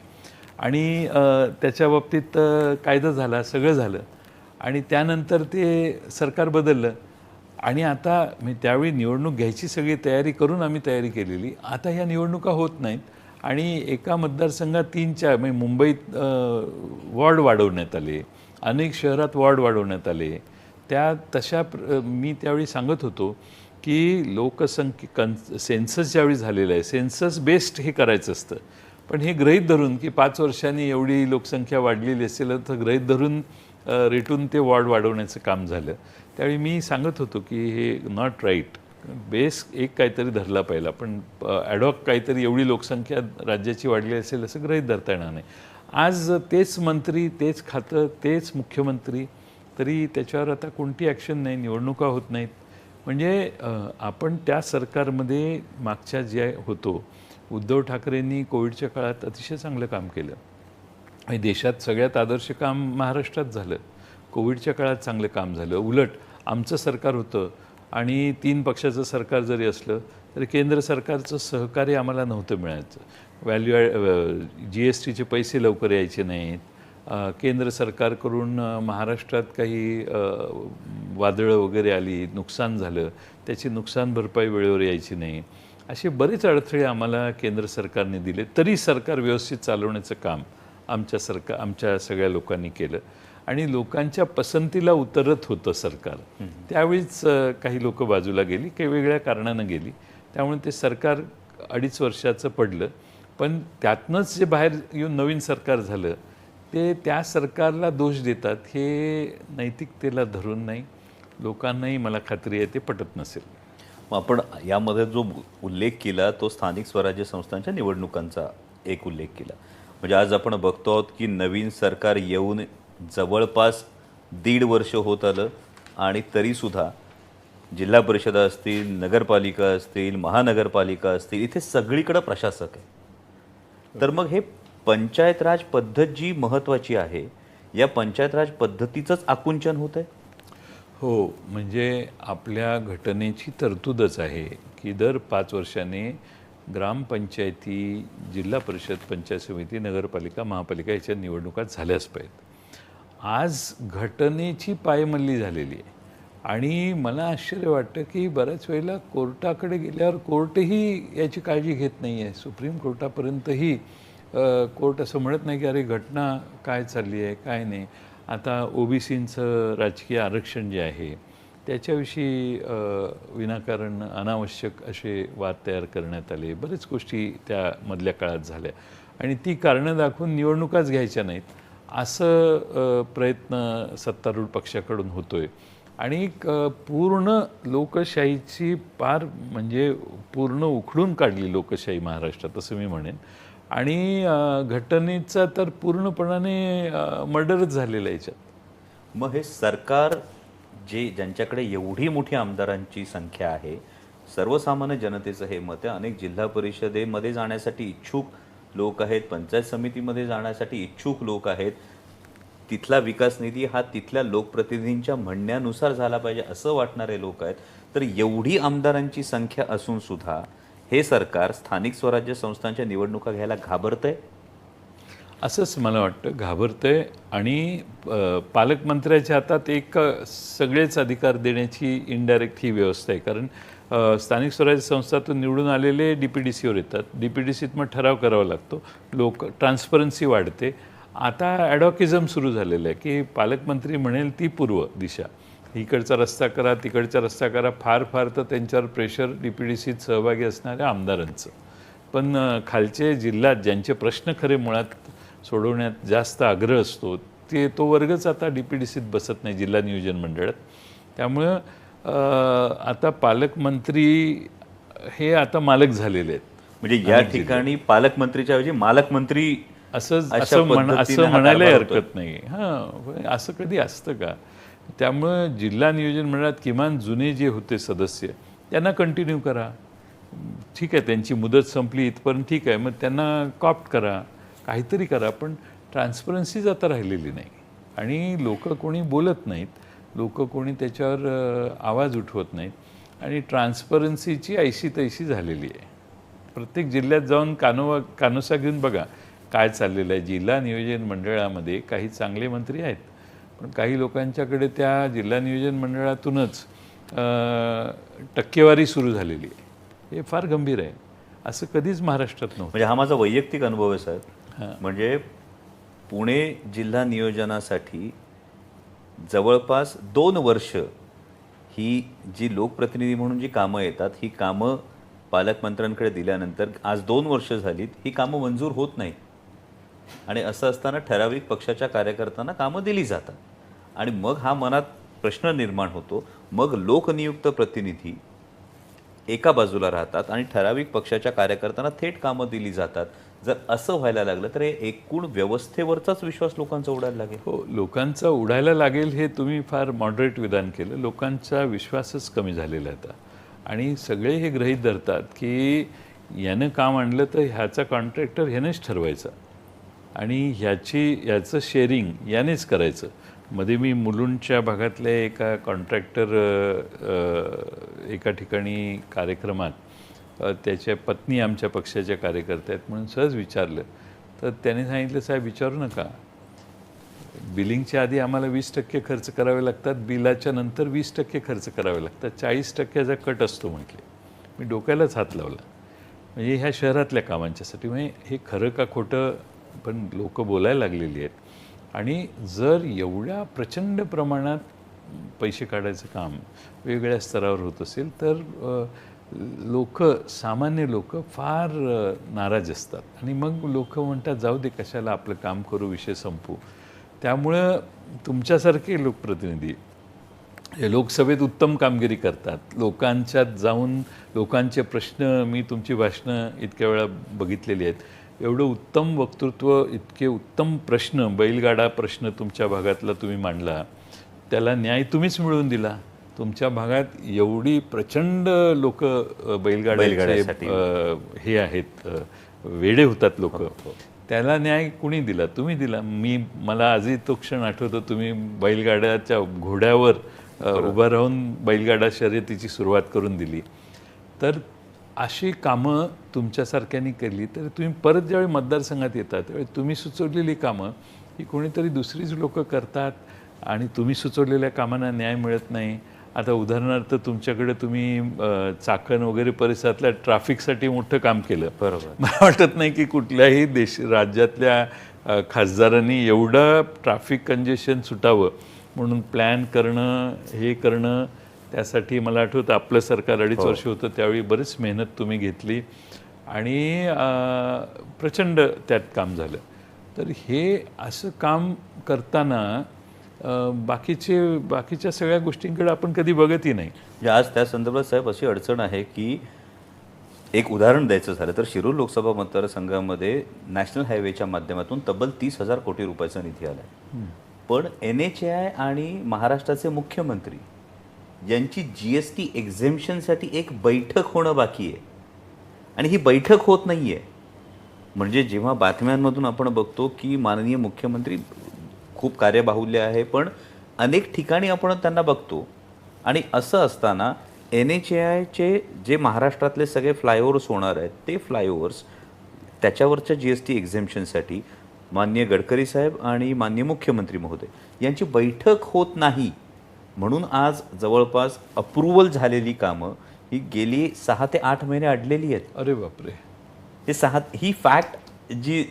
आणि त्याच्या बाबतीत कायदा झाला, सगळं झालं. आणि त्यानंतर ते सरकार बदललं आणि आता त्यावेळी निवडणूक घ्यायची सगळी तयारी करून आम्ही तयारी केलेली. आता ह्या निवडणुका होत नाहीत आणि एका मतदारसंघात 3-4 म्हणजे मुंबईत वॉर्ड वाढवण्यात आले, अनेक शहरात वॉर्ड वाढवण्यात आले. तशा मी त्यावेळी सांगत होतो की सेन्सस ज्यावेळी झालेलं आहे, सेन्सस बेस्ड हे करायचं असतं. पण हे गृहीत धरून की 5 वर्षांनी एवढी लोकसंख्या वाढलेली असेल तर गृहीत धरून रेटून ते वॉर्ड वाढवण्याचं काम झालं. त्यावेळी मी सांगत होतो की हे नॉट राईट, बेस एक काहीतरी धरला पाहिला, पण ॲडॉक काहीतरी एवढी लोकसंख्या राज्याची वाढली असेल असं गृहीत धरता येणार नाही. आज तेच मंत्री, तेच खातं, तेच मुख्यमंत्री, तरी त्याच्यावर आता कोणती ॲक्शन नाही, निवडणुका होत नाहीत. म्हणजे आपण त्या सरकारमध्ये मागच्या जे होतो, उद्धव ठाकरेंनी कोविडच्या काळात अतिशय चांगलं काम केलं आणि देशात सगळ्यात आदर्श काम महाराष्ट्रात झालं. कोविडच्या काळात चांगलं काम झालं. उलट आमचं सरकार होतं आणि 3 पक्षाचं सरकार जरी असलं तरी केंद्र सरकारचं सहकार्य आम्हाला नव्हतं मिळायचं. GSTचे पैसे लवकर यायचे नाहीत. केंद्र सरकारकडून महाराष्ट्रात काही वादळं वगैरे आली, नुकसान झालं, त्याची नुकसान भरपाई वेळेवर यायची नाही, असे बरेच अडथळे आम्हाला केंद्र सरकारने दिले. तरी सरकार व्यवस्थित चालवण्याचं काम आमच्या सगळ्या लोकांनी केलं आणि लोकांच्या पसंतीला उतरत होतं सरकार. त्यावेळीच काही लोक बाजूला गेली, काही वेगळ्या कारणानं गेली, त्यामुळे ते सरकार 2.5 वर्षाचं पडलं. पण त्यातनंच जे बाहेर येऊन नवीन सरकार झालं ते त्या सरकारला दोष देतात, हे नैतिकतेला धरून नाही. लोकांनाही मला खात्री आहे ते पटत नसेल. मग आपण यामध्ये जो उल्लेख केला तो स्थानिक स्वराज्य संस्थांच्या निवडणुकांचा एक उल्लेख केला. म्हणजे आज आपण बघतो आहोत की नवीन सरकार येऊन जवळपास 1.5 वर्ष होत आलं आणि तरीसुद्धा जिल्हा परिषदा असतील, नगरपालिका असतील, महानगरपालिका असतील, इथे सगळीकडे प्रशासक आहे. तर मग हे पंचायत राज पद्धत जी महत्त्वाची आहे, या पंचायत राज पद्धतीचंच आकुंचन होत आहे. हो, म्हणजे आपल्या घटनेची तरतूदच आहे की दर 5 वर्षांनी ग्रामपंचायती, जिल्हा परिषद, पंचायत समिती, नगरपालिका, महापालिका याच्या निवडणुका झाल्याच पाहिजेत. आज घटनेची पायमल्ली झालेली आहे आणि मला आश्चर्य वाटतं की बऱ्याच वेळेला कोर्टाकडे गेल्यावर कोर्टही याची काळजी घेत नाही आहे. सुप्रीम कोर्टापर्यंतही कोर्ट असं म्हणत नाही की अरे घटना काय चालली आहे, काय नाही. आता OBCचं राजकीय आरक्षण जे आहे त्याच्याविषयी विनाकारण अनावश्यक असे वाद तयार करण्यात आले. बरेच गोष्टी त्या मधल्या काळात झाल्या आणि ती कारणं दाखवून निवडणुकाच घ्यायच्या नाहीत असं प्रयत्न सत्तारूढ पक्षाकडून होतोय आणि पूर्ण लोकशाहीची म्हणजे पूर्ण उखडून काढली लोकशाही महाराष्ट्रात असं मी म्हणेन. आणि घटनेचा तर पूर्णपणाने मर्डरच झालेला आहे याच्यात. मग हे सरकार ज्यांच्याकडे एवढी मोठी आमदारांची संख्या आहे, सर्वसामान्य जनतेचं हे मत आहे. अनेक जिल्हा परिषदेमध्ये जाण्यासाठी इच्छुक लोक आहेत, पंचायत समितीमध्ये जाण्यासाठी इच्छुक लोक आहेत. तिथला विकास निधी हा तिथल्या लोकप्रतिनिधींच्या म्हणण्यानुसार झाला पाहिजे असं वाटणारे लोक आहेत. तर एवढी आमदारांची संख्या असून सुद्धा हे सरकार स्थानिक स्वराज्य संस्थांच्या निवडणुका घ्यायला घाबरतंय असंच मला वाटतं. घाबरतंय आणि पालकमंत्र्याच्या हातात एक सगळेच अधिकार देण्याची इनडायरेक्ट ही व्यवस्था आहे. कारण स्थानिक स्वराज्य संस्थातून निवडून आलेले DPDCवर येतात. DPDCत मग ठराव करावा लागतो, ट्रान्सपरन्सी वाढते. आता ॲडव्होकेझम सुरू झालेलं आहे की पालकमंत्री म्हणेल ती पूर्व दिशा, इकडचा रस्ता करा, तिकडचा रस्ता करा. फार तर त्यांच्यावर प्रेशर DPDCत सहभागी असणाऱ्या आमदारांचं. पण खालचे जिल्ह्यात ज्यांचे प्रश्न खरे मुळात सोडवण्यात जास्त आग्रह असतो तो वर्गच आता DPDCत बसत नाही, जिल्हा नियोजन मंडळात. त्यामुळं आता पालकमंत्री हे आता मालक झालेले आहेत. म्हणजे या ठिकाणी पालकमंत्रीच्या ऐवजी मालकमंत्री असं म्हणायला हरकत नाही. हां, असं कधी असतं का? त्यामुळं जिल्हा नियोजन मंडळात किमान जुने जे होते सदस्य त्यांना कंटिन्यू करा. ठीक आहे, त्यांची मुदत संपली इथपर्यंत ठीक आहे, मग त्यांना कॉप्ट करा, काहीतरी करा. पण ट्रान्सपरन्सीच आता राहिलेली नाही आणि लोक कोणी बोलत नाहीत, लोक कोणी त्याच्यावर आवाज उठवत नाहीत आणि ट्रान्सपरन्सीची ऐशी तैशी झालेली आहे. प्रत्येक जिल्ह्यात जाऊन कानोसा घेऊन बघा काय चाललेलं आहे. जिल्हा नियोजन मंडळामध्ये काही चांगले मंत्री आहेत, पण काही लोकांच्याकडे त्या जिल्हा नियोजन मंडळातूनच टक्केवारी सुरू झालेली आहे. हे फार गंभीर आहे. असं कधीच महाराष्ट्रात नव्हतं. म्हणजे हा माझा वैयक्तिक अनुभव आहे साहेब. म्हणजे पुणे जिल्हा नियोजनासाठी जवळपास 2 वर्ष ही जी लोकप्रतिनिधी म्हणून जी कामं येतात ही कामं पालकमंत्र्यांकडे दिल्यानंतर आज 2 वर्ष झालीत, ही कामं मंजूर होत नाहीत. आणि असं असताना ठराविक पक्षाच्या कार्यकर्त्यांना कामं दिली जातात आणि मग हा मनात प्रश्न निर्माण होतो. मग लोकनियुक्त प्रतिनिधी एका बाजूला राहतात आणि ठराविक पक्षाच्या कार्यकर्त्यांना थेट कामं दिली जातात. जर असं व्हायला लागलं तर एकूण व्यवस्थेवरचाच विश्वास लोकांचा उडायला लागेल. हो, लोकांचा उडायला लागेल हे तुम्ही फार मॉडरेट विधान केलं. लोकांचा विश्वासच कमी झालेला आहे आता आणि सगळे हे गृहीत धरतात की यानं काम आणलं तर ह्याचा कॉन्ट्रॅक्टर ह्यानेच ठरवायचा आणि याचं शेअरिंग यानेच करायचं. मध्ये मी मुलुंडच्या भागातल्या एका कॉन्ट्रॅक्टर एका ठिकाणी कार्यक्रमात त्याच्या पत्नी आमच्या पक्षाच्या कार्यकर्त्या आहेत म्हणून सहज विचारलं तर त्याने सांगितलं, साहेब विचारू नका, बिलिंगच्या आधी आम्हाला 20% खर्च करावे लागतात, बिलाच्या नंतर 20% खर्च करावे लागतात, 40%चा कट असतो म्हटले. मी डोक्यालाच हात लावला. म्हणजे ह्या शहरातल्या कामांच्यासाठी. म्हणजे हे खरं का खोटं, पण लोक बोलायला लागलेली आहेत. आणि जर एवढ्या प्रचंड प्रमाणात पैसे काढायचं काम वेगवेगळ्या स्तरावर होत असेल तर सामान्य लोक फार नाराज असतात. आणि मग लोक म्हणतात जाऊ दे, कशाला आपलं काम करू, विषय संपू. त्यामुळं तुमच्यासारखे लोकप्रतिनिधी हे लोकसभेत उत्तम कामगिरी करतात. लोकांच्यात जाऊन लोकांचे प्रश्न, मी तुमची भाषणं इतक्या वेळा बघितलेली आहेत, एवढं उत्तम वक्तृत्व, इतके उत्तम प्रश्न, बैलगाडा प्रश्न तुमच्या भागातला तुम्ही मांडला, त्याला न्याय तुम्हीच मिळवून दिला. तुमच्या भागात एवढी प्रचंड लोक बैलगाड्यासाठी हे आहेत, वेडे होतात लोक, त्याला न्याय कुणी दिला? तुम्ही दिला. मला आजही तो क्षण आठवतो, तुम्ही बैलगाड्याच्या घोड्यावर उभं राहून बैलगाडा शर्यतीची सुरुवात करून दिली. तर अशी कामं तुमच्यासारख्यांनी केली तर तुम्ही परत ज्यावेळी मतदारसंघात येतात त्यावेळी तुम्ही सुचवलेली कामं ही कोणीतरी दुसरीच लोक करतात आणि तुम्ही सुचवलेल्या कामांना न्याय मिळत नाही. आता उदाहरणार्थ तुमच्याकडे तुम्ही चाकण वगैरे परिसरातल्या ट्रॅफिकसाठी मोठं काम केलं. बरोबर. मला वाटत नाही की कुठल्याही राज्यातल्या खासदारांनी एवढं ट्रॅफिक कंजेशन सुटावं म्हणून प्लॅन करणं, हे करणं, त्यासाठी मला आठवतं आपलं सरकार 2.5 वर्ष होतं त्यावेळी बरीच मेहनत तुम्ही घेतली आणि प्रचंड त्यात काम झालं. तर हे असं काम करताना बाकीच्या सगळ्या गोष्टींकडे आपण कधी बघतही नाही. आज त्या संदर्भात साहेब अशी अडचण आहे की एक उदाहरण द्यायचं झालं तर शिरूर लोकसभा मतदारसंघामध्ये नॅशनल हायवेच्या माध्यमातून तब्बल 30,000 कोटी रुपयाचा निधी आला आहे. पण NHAI आणि महाराष्ट्राचे मुख्यमंत्री यांची GST एक्झेम्पशनसाठी एक बैठक होणं बाकी आहे आणि ही बैठक होत नाही आहे. म्हणजे जेव्हा बातम्यांमधून आपण बघतो की माननीय मुख्यमंत्री खूप कार्यबाहुल्य आहे, पण अनेक ठिकाणी आपण त्यांना बघतो आणि असं असताना NHAIचे जे महाराष्ट्रातले सगळे फ्लायओव्हर्स होणार आहेत ते फ्लायओव्हर्स त्याच्यावरच्या GST एक्झेम्पशनसाठी माननीय गडकरी साहेब आणि माननीय मुख्यमंत्री महोदय यांची बैठक होत नाही. म्हणून आज जवळपास अप्रूव्हल झालेली कामं ही गेली 6 ते 8 महिने अडलेली आहेत. अरे बापरे. ही फॅक्ट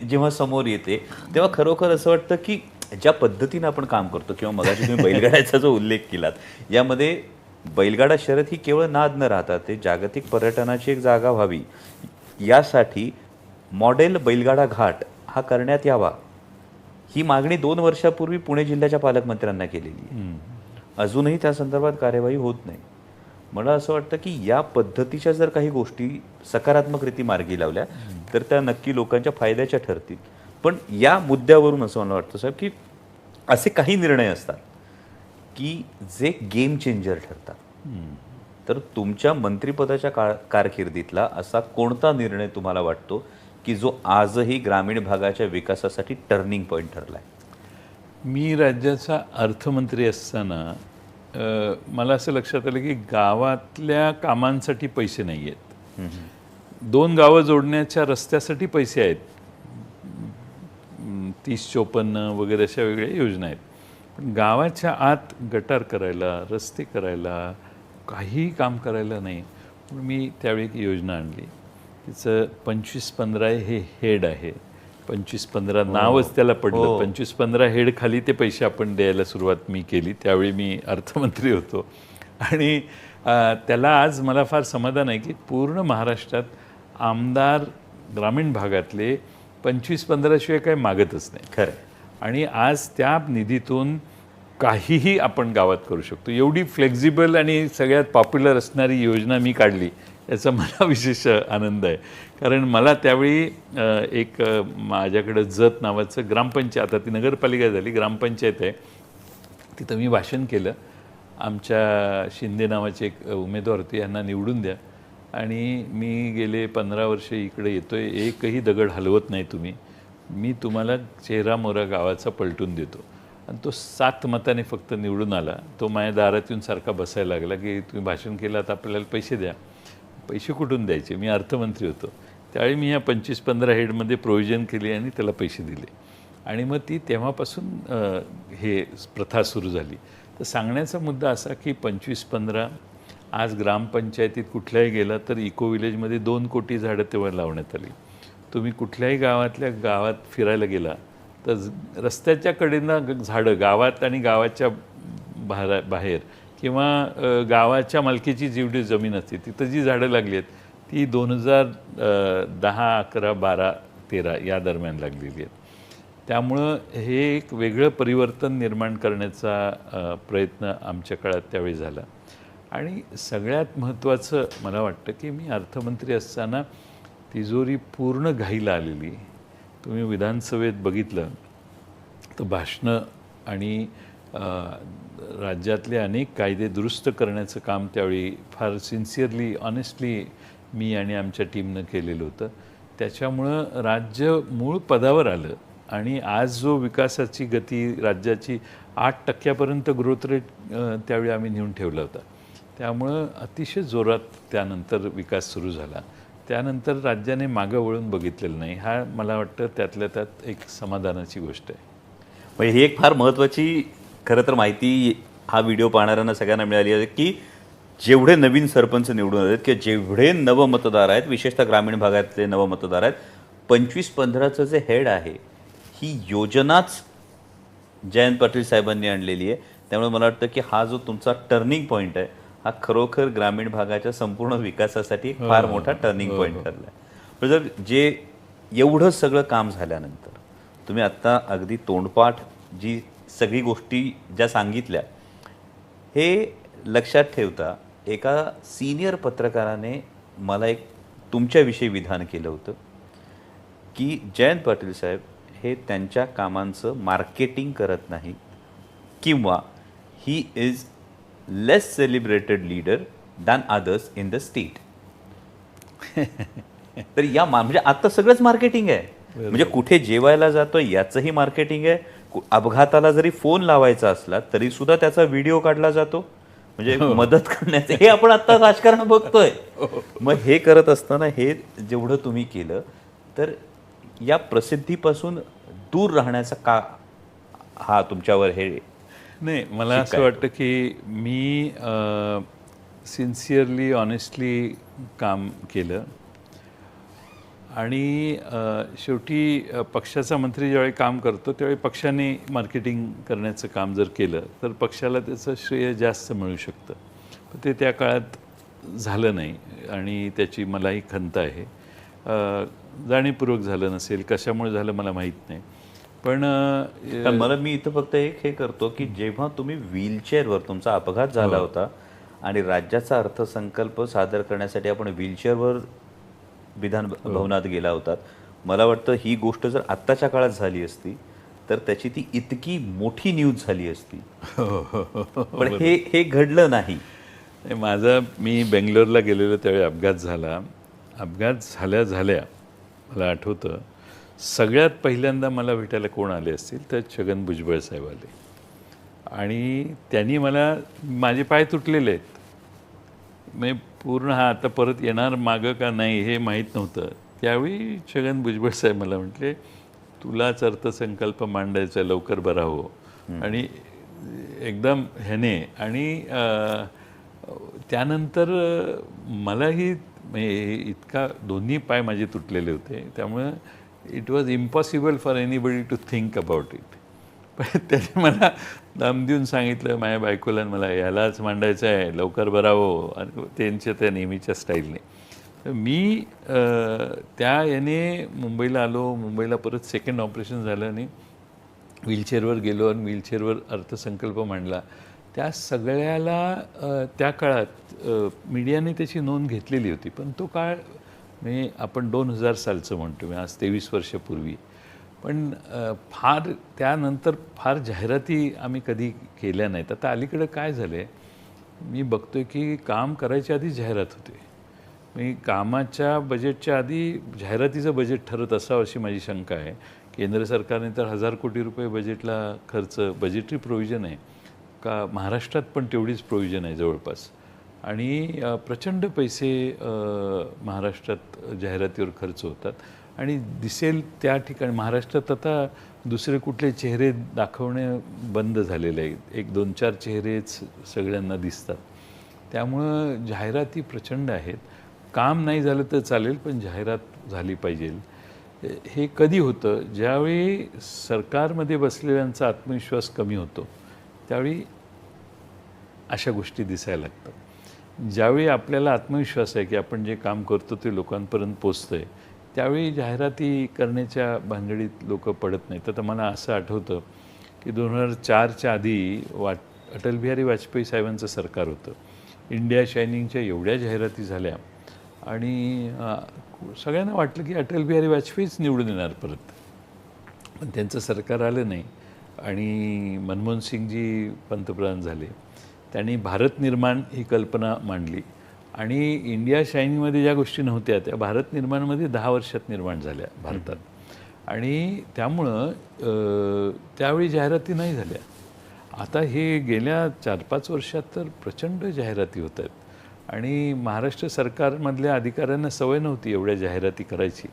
जेव्हा समोर येते तेव्हा खरोखर असं वाटतं की ज्या पद्धतीनं आपण काम करतो किंवा मगाशी तुम्ही बैलगाड्याचा जो उल्लेख केलात, यामध्ये बैलगाडा शर्यत ही केवळ नाद न राहता ते जागतिक पर्यटनाची एक जागा व्हावी यासाठी मॉडेल बैलगाडा घाट हा करण्यात यावा ही मागणी 2 वर्षापूर्वी पुणे जिल्ह्याच्या पालकमंत्र्यांना केलेली आहे. अजूनही त्या संदर्भात कार्यवाही होत नाही. मला असं वाटतं की या पद्धतीच्या जर काही गोष्टी सकारात्मक रीती मार्गी लावल्या तर त्या नक्की लोकांच्या फायद्याच्या ठरतील. पण या मुद्द्यावरून असं मला वाटतं साहेब की असे काही निर्णय असतात की जे गेम चेंजर ठरतात. तर तुमच्या मंत्रिपदाच्या कारकिर्दीतला असा कोणता निर्णय तुम्हाला वाटतो की जो आजही ग्रामीण भागाच्या विकासासाठी टर्निंग पॉईंट ठरला आहे? मी राज्याचा अर्थमंत्री असताना मला असं लक्षात आलं की गावातल्या कामांसाठी पैसे नाही आहेत. 2 गावं जोडण्याच्या रस्त्यासाठी पैसे आहेत, 30-54 वगैरे अशा वेगळ्या योजना आहेत. पण गावाच्या आत गटार करायला, रस्ते करायला, काही काम करायला नाही. मी त्यावेळी एक योजना आणली, तिचं 25-15 हे हेड आहे. 25-15 नावच त्याला पडलं. 25-15 हेड खाली ते पैसे आपण द्यायला सुरुवात मी केली. त्यावेळी मी अर्थमंत्री होतो आणि त्याला आज मला फार समाधान आहे की पूर्ण महाराष्ट्रात आमदार ग्रामीण भागातले 25-15 शिवाय काही मागतच नाही. खरं. आणि आज त्या निधीतून काहीही आपण गावात करू शकतो. एवढी फ्लेक्झिबल आणि सगळ्यात पॉप्युलर असणारी योजना मी काढली याचा मला विशेष आनंद आहे. कारण मला त्यावेळी एक माझ्याकडं जत नावाचं ग्रामपंचायत, आता ती नगरपालिका झाली, ग्रामपंचायत आहे, तिथं मी भाषण केलं. आमच्या शिंदे नावाचे एक उमेदवार होते, यांना निवडून द्या आणि मी गेले 15 वर्ष इकडे येतोय, एकही दगड हलवत नाही तुम्ही, मी तुम्हाला चेहरा मोहरा गावाचा पलटून देतो. आणि तो 7 मताने फक्त निवडून आला. तो माझ्या दारात येऊन सारखा बसायला लागला की तुम्ही भाषण केलं तर आपल्याला पैसे द्या. पैसे कुठून द्यायचे? मी अर्थमंत्री होतो त्यावेळी मी ह्या 25-15 हेडमध्ये प्रोव्हिजन केली आणि त्याला पैसे दिले. आणि मग ती तेव्हापासून हे प्रथा सुरू झाली. तर सांगण्याचा मुद्दा असा की 25-15 आज ग्रामपंचायतीत कुठल्याही गेला तर इको विलेजमध्ये 2 कोटी झाडं तेव्हा लावण्यात आली. तुम्ही कुठल्याही गावात फिरायला गेला तर रस्त्याच्या कडेनं झाडं गावात आणि गावाच्या बाहेर किंवा गावाच्या मालकीची जेवढी जमीन असते तिथं जी झाडं लागली आहेत ती 2010, 11, 12, 13 या दरम्यान लागलेली आहेत. त्यामुळं हे एक वेगळं परिवर्तन निर्माण करण्याचा प्रयत्न आमच्या काळात त्यावेळी झाला. आणि सगळ्यात महत्त्वाचं मला वाटतं की मी अर्थमंत्री असताना तिजोरी पूर्ण घाईला आलेली. तुम्ही विधानसभेत बघितलं तर भाषणं आणि राज्यातले अनेक कायदे दुरुस्त करण्याचं काम त्यावेळी फार सिन्सिअरली ऑनेस्टली मी आणि आमच्या टीमनं केलेलं होतं. त्याच्यामुळं राज्य मूळ पदावर आलं आणि आज जो विकासाची गती राज्याची 8% ग्रोथ रेट त्यावेळी आम्ही नेऊन ठेवला होता. त्यामुळं अतिशय जोरात त्यानंतर विकास सुरू झाला. त्यानंतर राज्याने मागं वळून बघितलेलं नाही. हा मला वाटतं त्यातल्या त्यात एक समाधानाची गोष्ट आहे. म्हणजे ही एक फार महत्त्वाची खरं तर माहिती हा व्हिडिओ पाहणाऱ्यांना सगळ्यांना मिळाली आहे की जेवढे नवीन सरपंच निवडून आले किंवा जेवढे नवमतदार आहेत, विशेषतः ग्रामीण भागातले नवमतदार आहेत, 25-15चं जे हेड आहे ही योजनाच जयंत पाटील साहेबांनी आणलेली आहे. त्यामुळे मला वाटतं की हा जो तुमचा टर्निंग पॉईंट आहे हा खरोखर ग्रामीण भागाच्या संपूर्ण विकासासाठी एक फार मोठा टर्निंग पॉईंट ठरला आहे. पण जर जे एवढं सगळं काम झाल्यानंतर तुम्ही आत्ता अगदी तोंडपाठ जी सगळी गोष्टी ज्या सांगितल्या हे लक्षात ठेवता एका सिनियर पत्रकाराने मला एक तुमच्याविषयी विधान केलं होतं की जयंत पाटील साहेब हे त्यांच्या कामांचं मार्केटिंग करत नाहीत किंवा he is less celebrated leader than others in the state. तर या म्हणजे आता सगळंच मार्केटिंग आहे. म्हणजे कुठे जेवायला जातोय याचंही मार्केटिंग आहे. अपघाताला जरी फोन लावायचा असला तरी सुद्धा त्याचा व्हिडिओ काढला जातो. म्हणजे मदत करण्याचं हे आपण आता राजकारण बघतोय. मग हे करत असताना हे जेवढं तुम्ही केलं तर या प्रसिद्धीपासून दूर राहण्याचा का हा तुमच्यावर हे नाही, मला असं वाटतं की मी सिन्सिअरली ऑनेस्टली काम केलं आणि शेवटी पक्षाचा मंत्री ज्यावेळी काम करतो त्यावेळी पक्षाने मार्केटिंग करण्याचं काम जर केलं तर पक्षाला त्याचं श्रेय जास्त मिळू शकतं. पण ते त्या काळात झालं नाही आणि त्याची मलाही खंत आहे. जाणीवपूर्वक झालं नसेल, कशामुळे झालं मला माहीत नाही. पण मला मी इथं फक्त एक हे करतो की जेव्हा तुम्ही व्हीलचेअरवर तुमचा अपघात झाला होता आणि राज्याचा अर्थसंकल्प सादर करण्यासाठी आपण व्हीलचेअरवर विधान भवनात गेला होतात, मला वाटतं ही गोष्ट जर आत्ताच्या काळात झाली असती तर त्याची ती इतकी मोठी न्यूज झाली असती. पण हे घडलं नाही. मी बेंगलोरला गेलेलो त्यावेळी अपघात झाला. अपघात झाल्या मला आठवतं सगळ्यात पहिल्यांदा मला भेटायला कोण आले असतील तर छगन भुजबळ साहेब आले आणि त्यांनी माझे पाय तुटलेले आहेत. मी पूर्ण आता परत येणार मागं का नाही हे माहीत नव्हतं. त्यावेळी छगन भुजबळ साहेब मला म्हटले तुलाच अर्थसंकल्प मांडायचा लवकर बरा हो. आणि एकदम ह्याने आणि त्यानंतर मलाही इतका दोन्ही पाय माझे तुटलेले होते. त्यामुळं it was impossible for anybody to think about it. पण त्याने मला दम देऊन सांगितलं माझ्या बायकोला मला यालाच मांडायचं आहे लवकर बरा हो. आणि त्यांच्या त्या नेहमीच्या स्टाईलने तर मी याने मुंबईला आलो. मुंबईला परत सेकंड ऑपरेशन झालं आणि व्हीलचेअरवर गेलो आणि व्हीलचेअरवर अर्थसंकल्प मांडला. त्या सगळ्याला त्या काळात मीडियाने त्याची नोंद घेतलेली होती. पण तो काळ म्हणजे आपण 2000 सालचं म्हणतो मी, आज 23 वर्षापूर्वी. पण त्यानंतर फार जाहिराती आम्ही कधी केल्या नाहीत. आता अलीकडं काय झालं आहे मी बघतोय की काम करायच्या आधी जाहिरात होते. मी कामाच्या बजेटच्या आधी जाहिरातीचं बजेट ठरत असावं अशी माझी शंका आहे. केंद्र सरकारने तर 1000 कोटी रुपये बजेटला बजेटरी प्रोव्हिजन आहे का महाराष्ट्रात पण तेवढीच प्रोव्हिजन आहे जवळपास. आणि प्रचंड पैसे महाराष्ट्रात जाहिरातीवर खर्च होतात. आणि दिसेल त्या ठिकाणी. महाराष्ट्रात आता दुसरे कुठले चेहरे दाखवणे बंद झालेले आहेत. 1-2-4 चेहरेच सगळ्यांना दिसतात. त्यामुळं जाहिराती प्रचंड आहेत. काम नाही झालं तर चालेल, पण जाहिरात झाली पाहिजे. हे कधी होतं, ज्यावेळी सरकारमध्ये बसलेल्यांचा आत्मविश्वास कमी होतो त्यावेळी अशा गोष्टी दिसायला लागतात. ज्यावेळी आपल्याला आत्मविश्वास आहे की आपण जे काम करतो ते लोकांपर्यंत पोचतं आहे, त्यावेळी जाहिराती करण्याच्या भानगडीत लोक पडत नाहीत. तर मला असं आठवतं की 2004च्या आधी अटल बिहारी वाजपेयी साहेबांचं सरकार होतं. इंडिया शायनिंगच्या एवढ्या जाहिराती झाल्या आणि सगळ्यांना वाटलं की अटल बिहारी वाजपेयीच निवडून येणार परत. पण त्यांचं सरकार आलं नाही आणि मनमोहन सिंगजी पंतप्रधान झाले. त्यांनी भारत निर्माण ही कल्पना मांडली आणि इंडिया शायनिंगमध्ये ज्या गोष्टी नव्हत्या त्या भारत निर्माणमध्ये 10 वर्षात निर्माण झाल्या भारतात. आणि त्यामुळं त्यावेळी जाहिराती नाही झाल्या. आता हे गेल्या 4-5 वर्षात तर प्रचंड जाहिराती होत आहेत आणि महाराष्ट्र सरकारमधल्या अधिकाऱ्यांना सवय नव्हती एवढ्या जाहिराती करायची.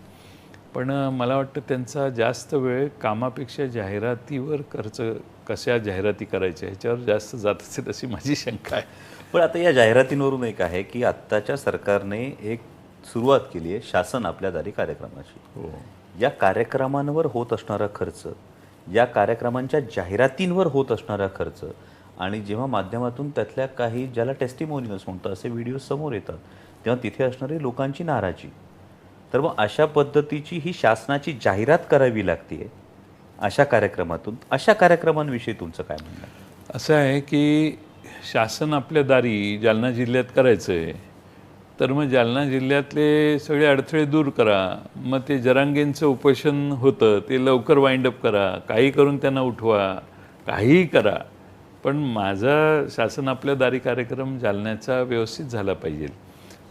पण मला वाटतं त्यांचा जास्त वेळ कामापेक्षा जाहिरातीवर खर्च, कशा जाहिराती करायच्या ह्याच्यावर जास्त जात असेल अशी माझी शंका आहे. पण आता या जाहिरातींवरून एक आहे की आत्ताच्या सरकारने एक सुरुवात केली आहे शासन आपल्या दारी कार्यक्रमाची. या कार्यक्रमांवर होत असणारा खर्च, या कार्यक्रमांच्या जाहिरातींवर होत असणारा खर्च आणि जेव्हा माध्यमातून त्यातल्या काही ज्याला टेस्टिमोनियल्स म्हणतात असे व्हिडिओ समोर येतात तेव्हा तिथे असणारी लोकांची नाराजी. तर मग अशा पद्धतीची ही शासनाची जाहिरात करावी लागते अशा कार्यक्रमातून. अशा कार्यक्रमांविषयी तुमचं काय म्हणणं आहे? असं आहे की शासन आपल्या दारी जालना जिल्ह्यात करायचं आहे, तर मग जालना जिल्ह्यातले सगळे अडथळे दूर करा. मग ते जरांगेंचं उपोषण होतं ते लवकर वाइंडअप करा, काही करून त्यांना उठवा, काहीही करा. पण माझा शासन आपल्या दारी कार्यक्रम जालन्याचा व्यवस्थित झाला पाहिजे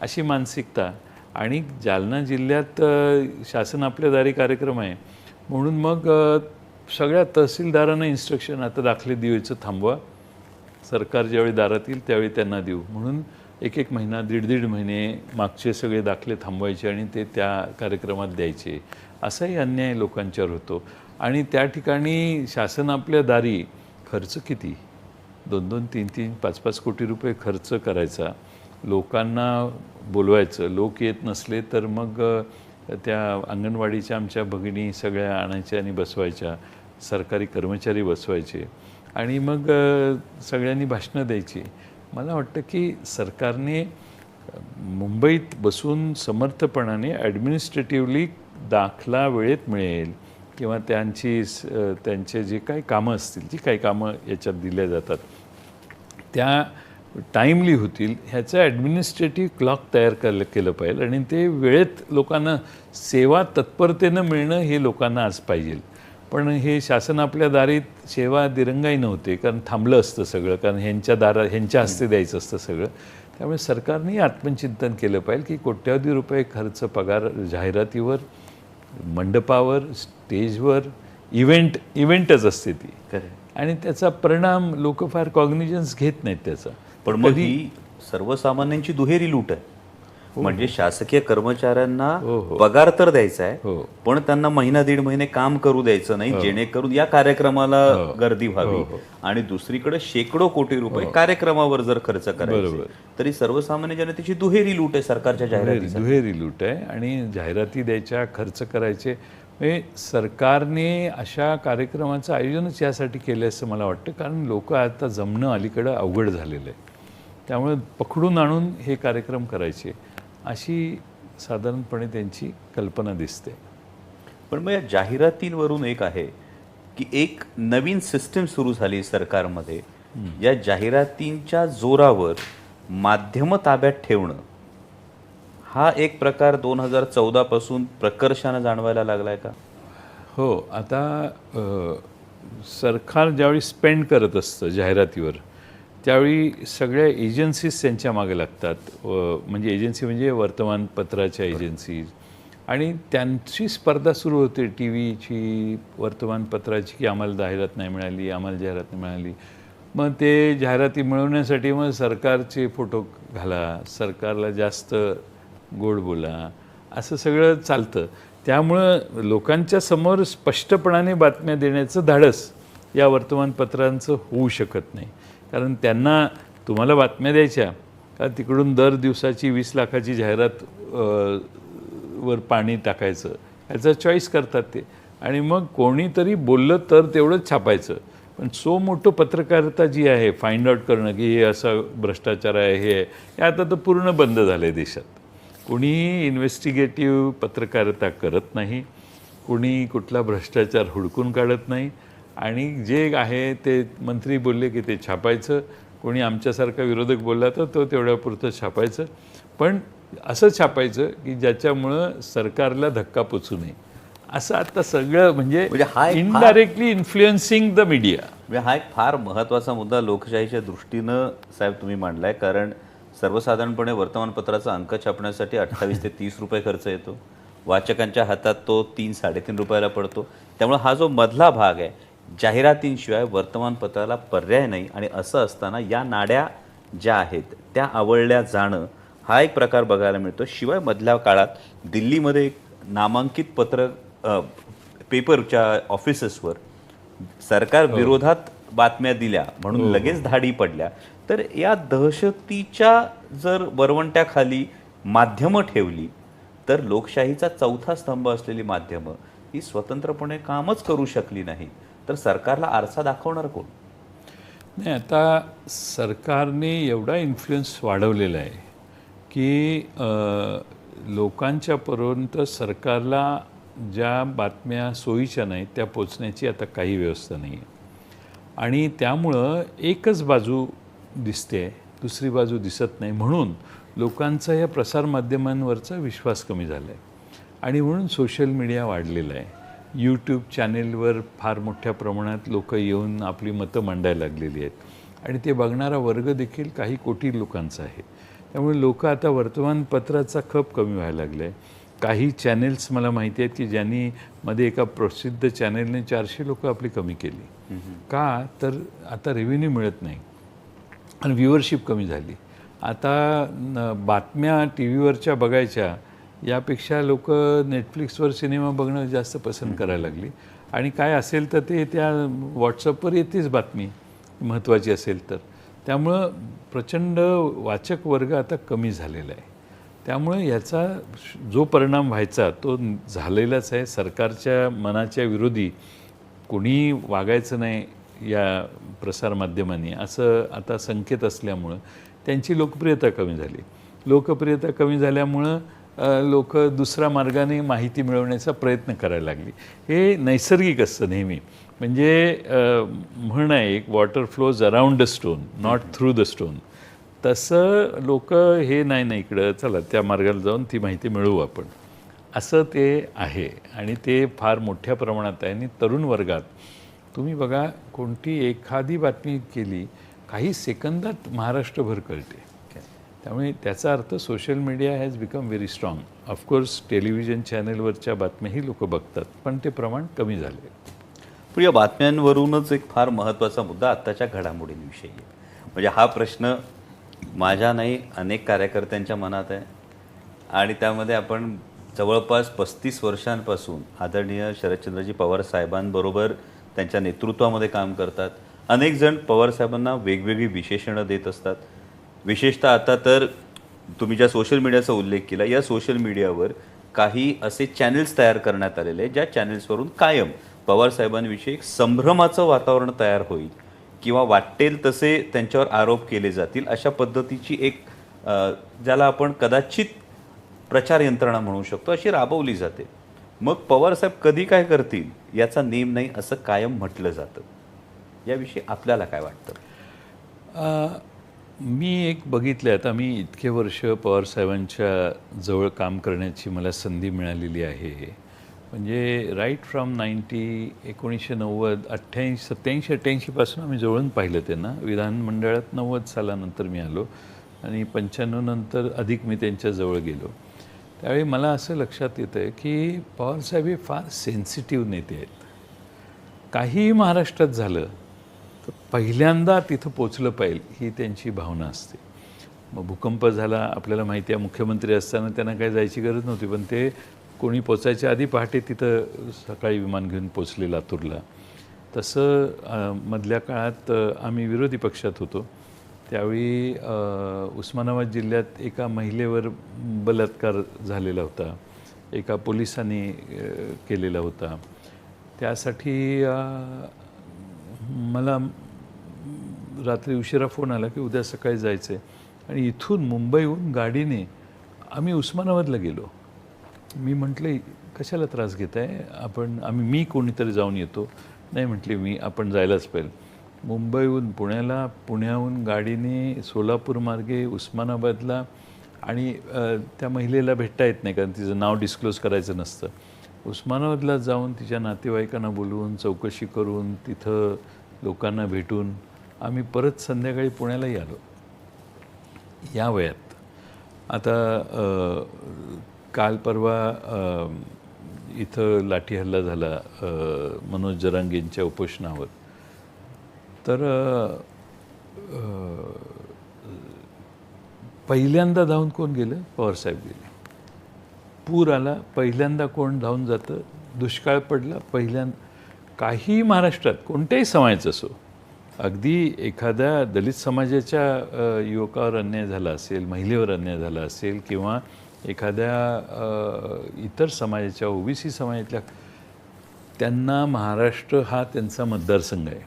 अशी मानसिकता. आणि जालना जिल्ह्यात शासन आपल्या दारी कार्यक्रम आहे म्हणून मग सगळ्या तहसीलदारांना इन्स्ट्रक्शन, आता दाखले द्यायचं थांबवा, सरकार ज्यावेळी दारात येईल त्यावेळी त्यांना देऊ म्हणून 1-1 महिना 1.5 महिने मागचे सगळे दाखले थांबवायचे आणि ते त्या कार्यक्रमात द्यायचे. असाही अन्याय लोकांच्यावर होतो. आणि त्या ठिकाणी शासन आपल्या दारी खर्च किती, 2-2, 3-3, 5-5 कोटी रुपये खर्च करायचा. लोकांना बोलवायचं, लोक येत नसले तर मग त्या अंगणवाडीच्या आमच्या भगिनी सगळ्या आणायच्या आणि बसवायच्या, सरकारी कर्मचारी बसवायचे आणि मग सगळ्यांनी भाषणं द्यायची. मला वाटतं की सरकारने मुंबईत बसून समर्थपणाने ॲडमिनिस्ट्रेटिव्हली दाखला वेळेत मिळेल किंवा त्यांचे जे काही कामं असतील, जी काही कामं याच्यात दिल्या जातात त्या टाईमली होतील ह्याचं ॲडमिनिस्ट्रेटिव्ह क्लॉक तयार केलं पाहिजे. आणि ते वेळेत लोकांना सेवा तत्परतेनं मिळणं हे लोकांना आज पाहिजे. पण हे शासन आपल्या दारीत सेवा दिरंगाई नव्हते, कारण थांबलं असतं सगळं, कारण ह्यांच्या हस्ते द्यायचं असतं सगळं. त्यामुळे सरकारने आत्मचिंतन केलं पाहिजे की कोट्यावधी रुपये खर्च पगार जाहिरातीवर, मंडपावर, स्टेजवर, इव्हेंटच असते ती. आणि त्याचा परिणाम लोक फार कॉग्निजन्स घेत नाहीत त्याचा. पण मग ही सर्वसामान्यांची दुहेरी लूट आहे. म्हणजे शासकीय कर्मचाऱ्यांना पगार तर द्यायचा आहे, पण त्यांना 1-1.5 महिने काम करू द्यायचं नाही जेणेकरून या कार्यक्रमाला गर्दी व्हावी. आणि दुसरीकडे शेकडो कोटी रुपये कार्यक्रमावर जर खर्च करायचे तरी सर्वसामान्य जनतेची दुहेरी लूट आहे सरकारच्या जाहिराती. दुहेरी लूट आहे आणि जाहिराती द्यायच्या, खर्च करायचे. म्हणजे सरकारने अशा कार्यक्रमाचं आयोजनच यासाठी केलं असं मला वाटतं, कारण लोक आता जमणं अलीकडं अवघड झालेलं आहे. त्यामुळे पकडून आणून हे कार्यक्रम करायचे अशी साधारणपणे त्यांची कल्पना दिसते. पण मग या जाहिरातींवरून एक आहे की एक नवीन सिस्टीम सुरू झाली सरकारमध्ये. या जाहिरातींच्या जोरावर माध्यम ताब्यात ठेवणं हा एक प्रकार 2014 पासून प्रकर्षानं जाणवायला लागलाय का? हो, आता सरकार ज्यावेळी स्पेंड करत असतं जाहिरातीवर त्यावेळी सगळ्या एजन्सीज त्यांच्या मागे लागतात. म्हणजे एजन्सी म्हणजे वर्तमानपत्राच्या एजन्सीज, आणि त्यांची स्पर्धा सुरू होते टी व्हीची, वर्तमानपत्राची, की आम्हाला जाहिरात नाही मिळाली, आम्हाला जाहिरात नाही मिळाली. मग ते जाहिराती मिळवण्यासाठी मग सरकारचे फोटो घाला, सरकारला जास्त गोड बोला, असं सगळं चालतं. त्यामुळं लोकांच्या समोर स्पष्टपणाने बातम्या देण्याचं धाडस या वर्तमानपत्रांचं होऊ शकत नाही. कारण त्यांना तुम्हाला बातम्या द्यायच्या का तिकडून दर दिवसाची 20 लाखाची जाहिरात वर पाणी टाकायचं, याचा चॉईस करतात ते. आणि मग कोणीतरी बोललं तर तेवढंच छापायचं. पण सो मोठं पत्रकारिता जी आहे, फाइंड आउट करणं की हे असं भ्रष्टाचार आहे, हे आहे, हे आता तर पूर्ण बंद झालं आहे देशात. कुणीही इन्व्हेस्टिगेटिव्ह पत्रकारिता करत नाही, कुणी कुठला भ्रष्टाचार हुडकून काढत नाही. आणि जे आहे ते मंत्री बोलले की ते छापायचं, कोणी आमच्यासारखा विरोधक बोलला तर तो तेवढ्यापुरतं छापायचं. पण असं छापायचं की ज्याच्यामुळं सरकारला धक्का पोचू नये. असं आता सगळं म्हणजे हा एक इनडायरेक्टली इन्फ्लुएन्सिंग द मीडिया. म्हणजे हा एक फार महत्त्वाचा मुद्दा लोकशाहीच्या दृष्टीनं साहेब तुम्ही मांडलाय. कारण सर्वसाधारणपणे वर्तमानपत्राचा अंक छापण्यासाठी 28 ते 30 रुपये खर्च येतो. वाचकांच्या हातात तो 3-3.5 रुपयाला पडतो. त्यामुळे हा जो मधला भाग आहे, जाहिरातींशिवाय वर्तमानपत्राला पर्याय नाही. आणि असं असताना या नाड्या ज्या आहेत त्या आवळल्या जाणं हा एक प्रकार बघायला मिळतो. शिवाय मधल्या काळात दिल्लीमध्ये एक नामांकित पेपरच्या ऑफिसेसवर सरकार विरोधात बातम्या दिल्या म्हणून लगेच धाडी पडल्या. तर या दहशतीच्या जर वरवंट्याखाली माध्यमं ठेवली तर लोकशाहीचा चौथा स्तंभ असलेली माध्यमं ही स्वतंत्रपणे कामच करू शकली नाही तर सरकारला आरसा दाखवणार कोण? नाही, आता सरकारने एवढा इन्फ्लुएन्स वाढवलेला आहे की लोकांच्यापर्यंत सरकारला ज्या बातम्या सोयीच्या नाहीत त्या पोचण्याची आता काही व्यवस्था नाही आहे. आणि त्यामुळं एकच बाजू दिसते, दुसरी बाजू दिसत नाही. म्हणून लोकांचा या प्रसारमाध्यमांवरचा विश्वास कमी झाला आहे. आणि म्हणून सोशल मीडिया वाढलेला आहे. यूट्यूब चॅनेलवर फार मोठ्या प्रमाणात लोक येऊन आपली मतं मांडायला लागलेली आहेत. आणि ते बघणारा वर्ग देखील काही कोटी लोकांचा आहे. त्यामुळे लोक आता वर्तमानपत्राचा खप कमी व्हायला लागला आहे. काही चॅनेल्स मला माहिती आहेत की ज्यांनी मध्ये एका प्रसिद्ध चॅनेलने 400 लोक आपली कमी केली. का तर आता रेव्हेन्यू मिळत नाही आणि व्ह्युअरशिप कमी झाली. आता बातम्या टी व्हीवरच्या बघायच्या यापेक्षा लोक नेटफ्लिक्सवर सिनेमा बघणं जास्त पसंत करायला लागली. आणि काय असेल तर ते त्या व्हॉट्सअपवर येतेच बातमी महत्त्वाची असेल तर. त्यामुळं प्रचंड वाचक वर्ग आता कमी झालेला आहे. त्यामुळे याचा जो परिणाम व्हायचा तो झालेलाच आहे. सरकारच्या मनाच्या विरोधी कोणी वागायचं नाही या प्रसारमाध्यमांनी असं आता संकेत असल्यामुळं त्यांची लोकप्रियता कमी झाली. लोकप्रियता कमी झाल्यामुळं लोक दुसऱ्या मार्गाने माहिती मिळवण्याचा प्रयत्न करायला लागली. हे नैसर्गिक असतं नेहमी. म्हणजे म्हण आहे एक, water flows around the stone not through the stone. तसं लोक हे नाही इकडं चला त्या मार्गाला जाऊन ती माहिती मिळवू आपण, असं ते आहे. आणि ते फार मोठ्या प्रमाणात आहे. आणि तरुण वर्गात तुम्ही बघा, कोणती एखादी बातमी केली काही सेकंदात महाराष्ट्रभर कळते. त्यामुळे त्याचा अर्थ social media has become very strong. Of course television चॅनलवरच्या बातम्याही लोक बघतात पण ते प्रमाण कमी झाले. पण या बातम्यांवरूनच एक फार महत्त्वाचा मुद्दा आत्ताच्या घडामोडींविषयी आहे. म्हणजे हा प्रश्न माझ्या नाही अनेक कार्यकर्त्यांच्या मनात आहे. आणि त्यामध्ये आपण जवळपास 35 वर्षांपासून आदरणीय शरदचंद्रजी पवार साहेबांबरोबर त्यांच्या नेतृत्वामध्ये काम करतात. अनेक जण पवार साहेबांना वेगवेगळी विशेषणं देत असतात. विशेषतः आता तर तुम्ही ज्या सोशल मीडियाचा उल्लेख केला, या सोशल मीडियावर काही असे चॅनल्स तयार करण्यात आलेले आहेत ज्या चॅनल्सवरून कायम पवार साहेबांविषयी एक संभ्रमाचं वातावरण तयार होईल किंवा वाटेल तसे त्यांच्यावर आरोप केले जातील अशा पद्धतीची एक ज्याला आपण कदाचित प्रचार यंत्रणा म्हणू शकतो अशी राबवली जाते. मग पवारसाहेब कधी काय करतील याचा नेम नाही असं कायम म्हटलं जातं. याविषयी आपल्याला काय वाटतं? मी एक बघितलं, आता मी इतके वर्ष पवारसाहेबांच्या जवळ काम करण्याची मला संधी मिळालेली आहे. म्हणजे राईट फ्रॉम 1990 87-88पासून आम्ही जवळून पाहिलं त्यांना. विधानमंडळात 90 सालानंतर मी आलो आणि 95 नंतर अधिक मी त्यांच्याजवळ गेलो. त्यावेळी मला असं लक्षात येतं आहे की पवारसाहेब हे फार सेन्सिटिव्ह नेते आहेत. काहीही महाराष्ट्रात झालं तर पहिल्यांदा तिथं पोचलं पाहिजे ही त्यांची भावना असते. मग भूकंप झाला, आपल्याला माहिती आहे मुख्यमंत्री असताना त्यांना काही जायची गरज नव्हती, पण ते कोणी पोचायच्या आधी पहाटे तिथं सकाळी विमान घेऊन पोचले लातूरला. तसं मधल्या काळात आम्ही विरोधी पक्षात होतो. त्यावेळी उस्मानाबाद जिल्ह्यात एका महिलेवर बलात्कार झालेला होता, एका पोलिसांनी केलेला होता. त्यासाठी मला रात्री उशिरा फोन आला की उद्या सकाळी जायचं आहे, आणि इथून मुंबईहून गाडीने आम्ही उस्मानाबादला गेलो. मी म्हटलं कशाला त्रास घेत आहे, मी कोणीतरी जाऊन येतो. नाही म्हटले, आपण जायलाच पाहिजे. मुंबईहून पुण्याला, पुण्याहून गाडीने सोलापूर मार्गे उस्मानाबादला, आणि त्या महिलेला भेटता येत नाही कारण तिचं नाव डिस्क्लोज करायचं नसतं. उस्मानाबादला जाऊन तिच्या नातेवाईकांना बोलवून चौकशी करून तिथं लोकांना भेटून आम्ही परत संध्याकाळी पुण्यालाही आलो या वयात. आता काल परवा इथं लाठी हल्ला झाला मनोज जरांगेंच्या उपोषणावर. तर पहिल्यांदा धावून कोण गेलं? पवारसाहेब गेले. पूर आला, पहिल्यांदा कोण धावून जातं? दुष्काळ पडला, काही महाराष्ट्रात कोणत्याही समाजाचं असो, अगदी एखाद्या दलित समाजाच्या युवकावर अन्याय झाला असेल, महिलेवर अन्याय झाला असेल, किंवा एखाद्या इतर समाजाच्या ओबीसी समाजातल्या, त्यांना महाराष्ट्र हा त्यांचा मतदारसंघ आहे.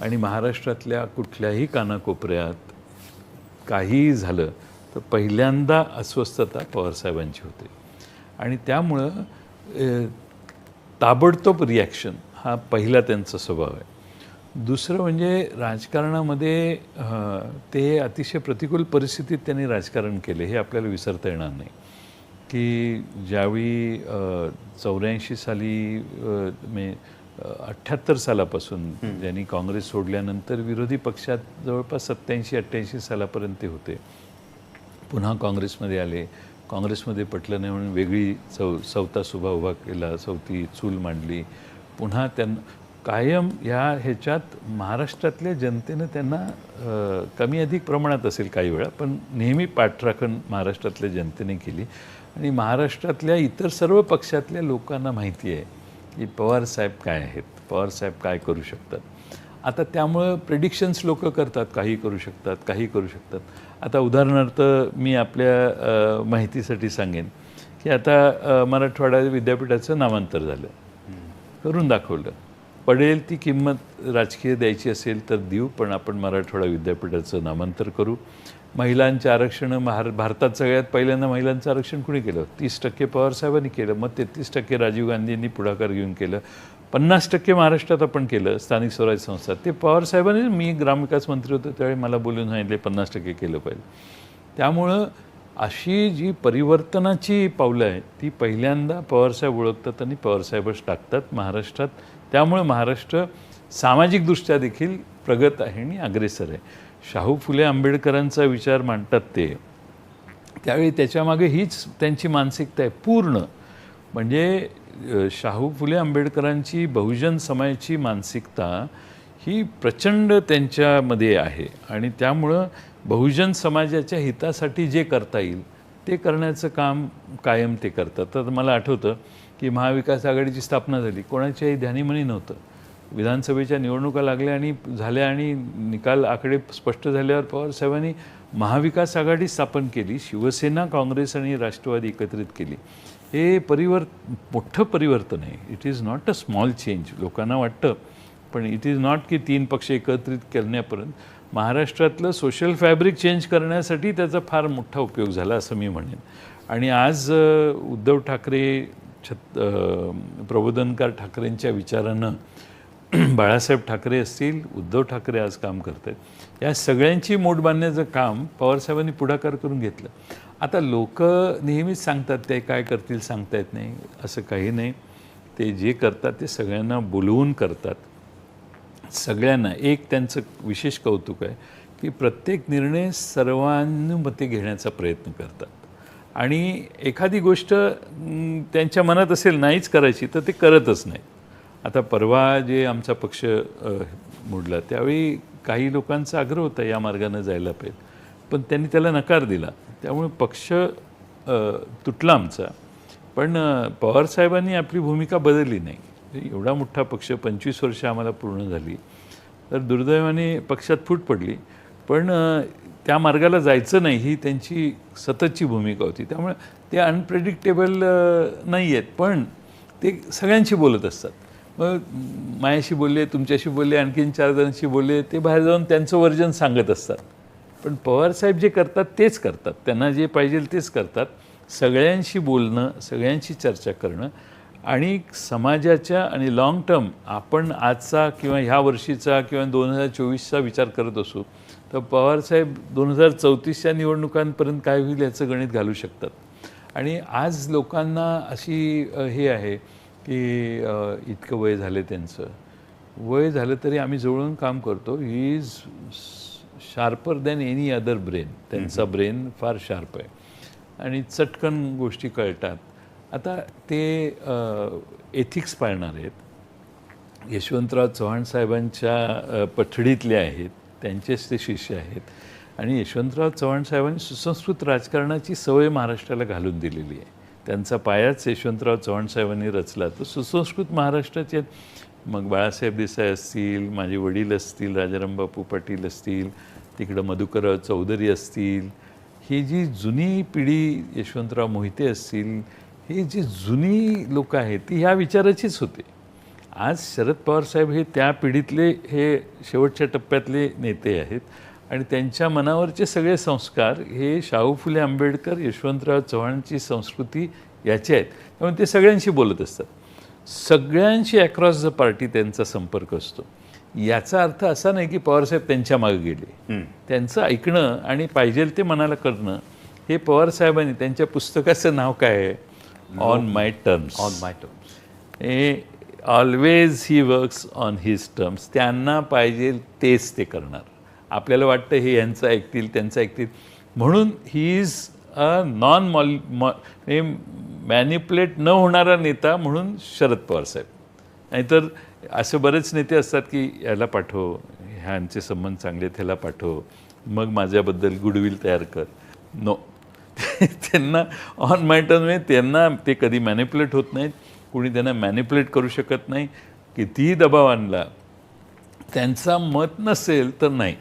आणि महाराष्ट्रातल्या कुठल्याही कानाकोपऱ्यात काहीही झालं तर पहिल्यांदा अस्वस्थता पवारसाहेबांची होते. आणि त्यामुळं ताबडतोब रिॲक्शन हा पहिला त्यांचा स्वभाव आहे. दुसरं म्हणजे राजकारणामध्ये ते अतिशय प्रतिकूल परिस्थितीत त्यांनी राजकारण केले, हे आपल्याला विसरता येणार नाही. की ज्यावेळी 84 साली 78 सालापासून ज्यांनी काँग्रेस सोडल्यानंतर विरोधी पक्षात जवळपास 87-88 सालापर्यंत ते होते. पुन्हा काँग्रेसमध्ये आले, काँग्रेसमध्ये पटलं नाही म्हणून वेगळी चौथा सुभा उभा केला, चौथी चूल मांडली. पुन्हा त्यांना कायम ह्याच्यात महाराष्ट्रातल्या जनतेनं त्यांना कमी अधिक प्रमाणात असेल काही वेळा, पण नेहमी पाठराखण महाराष्ट्रातल्या जनतेने केली. आणि महाराष्ट्रातल्या इतर सर्व पक्षातल्या लोकांना माहिती आहे की पवारसाहेब काय आहेत, पवारसाहेब काय करू शकतात. आता त्यामुळं प्रेडिक्शन्स लोक करतात, काही करू शकतात, काही करू शकतात. आता उदाहरणार्थ मी आपल्या माहितीसाठी सांगेन की आता मराठवाडा विद्यापीठाचं नामांतर झालं, करून दाखवलं. पडेल ती किंमत राजकीय द्यायची असेल तर देऊ, पण आपण मराठवाडा विद्यापीठाचं नामांतर करू. महिलांचे आरक्षण, भारतात सगळ्यात पहिल्यांदा महिलांचं आरक्षण कुणी केलं? 30% पवारसाहेबांनी केलं. मग 33% राजीव गांधींनी पुढाकार घेऊन केलं. 50% महाराष्ट्रात आपण केलं, स्थानिक स्वराज्य संस्था. ते पवारसाहेबांनी, मी ग्रामविकास मंत्री होतो त्यावेळी मला बोलून सांगितले 50% केलं पाहिजे. त्यामुळं अशी जी परिवर्तनाची पावलं आहेत ती पहिल्यांदा पवारसाहेब ओळखतात आणि पवारसाहेबच टाकतात महाराष्ट्रात. त्यामुळे महाराष्ट्र सामाजिकदृष्ट्या देखील प्रगत आहे आणि अग्रेसर आहे. शाहू फुले आंबेडकरांचा विचार मांडतात ते, त्यावेळी त्याच्यामागे हीच त्यांची मानसिकता आहे पूर्ण. म्हणजे शाहू फुले आंबेडकरांची बहुजन समाजाची मानसिकता ही प्रचंड त्यांच्यामध्ये आहे. आणि त्यामुळं बहुजन समाजाच्या हितासाठी जे करता येईल ते करण्याचं काम कायम ते करतात. तर मला आठवतं की महाविकास आघाडीची स्थापना झाली, कोणाच्याही ध्यानीमनी नव्हतं. विधानसभेच्या निवडणुका लागल्या आणि झाल्या आणि निकाल आकडे स्पष्ट झाल्यावर पवारसाहेबांनी महाविकास आघाडी स्थापन केली, शिवसेना, काँग्रेस आणि राष्ट्रवादी एकत्रित केली. हे मोठं परिवर्तन आहे. It is not a small change. लोकांना वाटतं, पण इट इज नॉट की 3 पक्ष एकत्रित करण्यापर्यंत. महाराष्ट्रातलं सोशल फॅब्रिक चेंज करण्यासाठी त्याचा फार मोठा उपयोग झाला असं मी म्हणेन. आणि आज उद्धव ठाकरे, प्रबोधनकार ठाकरेंच्या विचारानं बाळासाहेब ठाकरे असतील, उद्धव ठाकरे आज काम करत आहेत. या सगळ्यांची मोड बांधण्याचं काम पवारसाहेबांनी पुढाकार करून घेतलं. आता लोक नेहमीच सांगतात ते काय करतील सांगता येत नाही, असं काही नाही. ते जे करतात ते सगळ्यांना बोलवून करतात. सगळ्यांना एक त्यांचं विशेष कौतुक आहे की प्रत्येक निर्णय सर्वानुमते घेण्याचा प्रयत्न करतात. आणि एखादी गोष्ट त्यांच्या मनात असेल नाहीच करायची तर ते करतच नाही. आता परवा जे आमचा पक्ष मोडला त्यावेळी काही लोकांचा आग्रह होता या मार्गाने जायला पाहिजे, पण त्यांनी त्याला नकार दिला. त्यामुळे पक्ष तुटला आमचा. पण पवारसाहेबांनी आपली भूमिका बदलली नाही. एवढा मोठा पक्ष 25 वर्ष आम्हाला पूर्ण झाली, तर दुर्दैवाने पक्षात फूट पडली, पण त्या मार्गाला जायचं नाही ही त्यांची सततची भूमिका होती. त्यामुळे ते अनप्रेडिक्टेबल नाही आहेत, पण ते सगळ्यांशी बोलत असतात. मग माझ्याशी बोलले, तुमच्याशी बोलले, आणखीन 4 जणांशी बोलले, ते बाहेर जाऊन त्यांचं वर्जन सांगत असतात. पण पवारसाहेब जे करतात तेच करतात, त्यांना जे पाहिजे तेच करतात. सगळ्यांशी बोलणं, सगळ्यांशी चर्चा करणं आणि समाजाच्या आणि लाँग टर्म आपण आजचा किंवा ह्या वर्षीचा किंवा 2024चा विचार करत असू, तर पवारसाहेब 2034च्या निवडणुकांपर्यंत काय होईल याचं गणित घालू शकतात. आणि आज लोकांना अशी हे आहे की इतकं वय झालं, त्यांचं वय झालं तरी आम्ही जवळून काम करतो. He is sharper than any other brain. त्यांचा ब्रेन फार शार्प आहे आणि चटकन गोष्टी कळतात. आता ते एथिक्स पाळणार आहेत, यशवंतराव चव्हाण साहेबांच्या पठडीतले आहेत, त्यांचेच ते शिष्य आहेत. आणि यशवंतराव चव्हाण साहेबांनी सुसंस्कृत राजकारणाची सवय महाराष्ट्राला घालून दिलेली आहे. त्यांचा पायाच यशवंतराव चव्हाण साहेबांनी रचला. तो सुसंस्कृत महाराष्ट्राचे, मग बाळासाहेब देसाई असतील, माझे वडील असतील, राजारामबापू पाटील असतील, तिकडं मधुकरराव चौधरी असतील, ही जी जुनी पिढी, यशवंतराव मोहिते असतील, ही जी जुनी लोक आहेत ती ह्या विचाराचीच होते. आज शरद पवार साहेब हे त्या पिढीतले हे शेवटच्या टप्प्यातले नेते आहेत आणि त्यांच्या मनावरचे सगळे संस्कार हे शाहू फुले आंबेडकर, यशवंतराव चव्हाणांची संस्कृती याचे आहेत. त्यामुळे ते सगळ्यांशी बोलत असतात, सगळ्यांशी अक्रॉस द पार्टी त्यांचा संपर्क असतो. याचा अर्थ असा नाही की पवारसाहेब त्यांच्या मागे गेले. त्यांचं ऐकणं आणि पाहिजे ते मनाला करणं हे पवारसाहेबांनी, त्यांच्या पुस्तकाचं नाव काय आहे, on my terms. On my terms. हे always he works on his terms. त्यांना पाहिजे तेच ते करणार. आपल्याला वाटतं हे यांचं ऐकतील, त्यांचं ऐकतील, म्हणून he is a non manipulate न होणारा नेता म्हणून शरद पवार साहेब. नाहीतर असे बरेच नेते असतात की याला पाठव, ह्यांचे संबंध चांगले, ह्याला पाठव, मग माझ्याबद्दल गुडविल तयार कर. नो, त्यांना ऑन माय टर्म, त्यांना ते कधी मॅनिप्युलेट होत नाहीत, कुणी त्यांना मॅनिप्युलेट करू शकत नाही. कितीही दबाव आणला, त्यांचा मत नसेल तर नाही.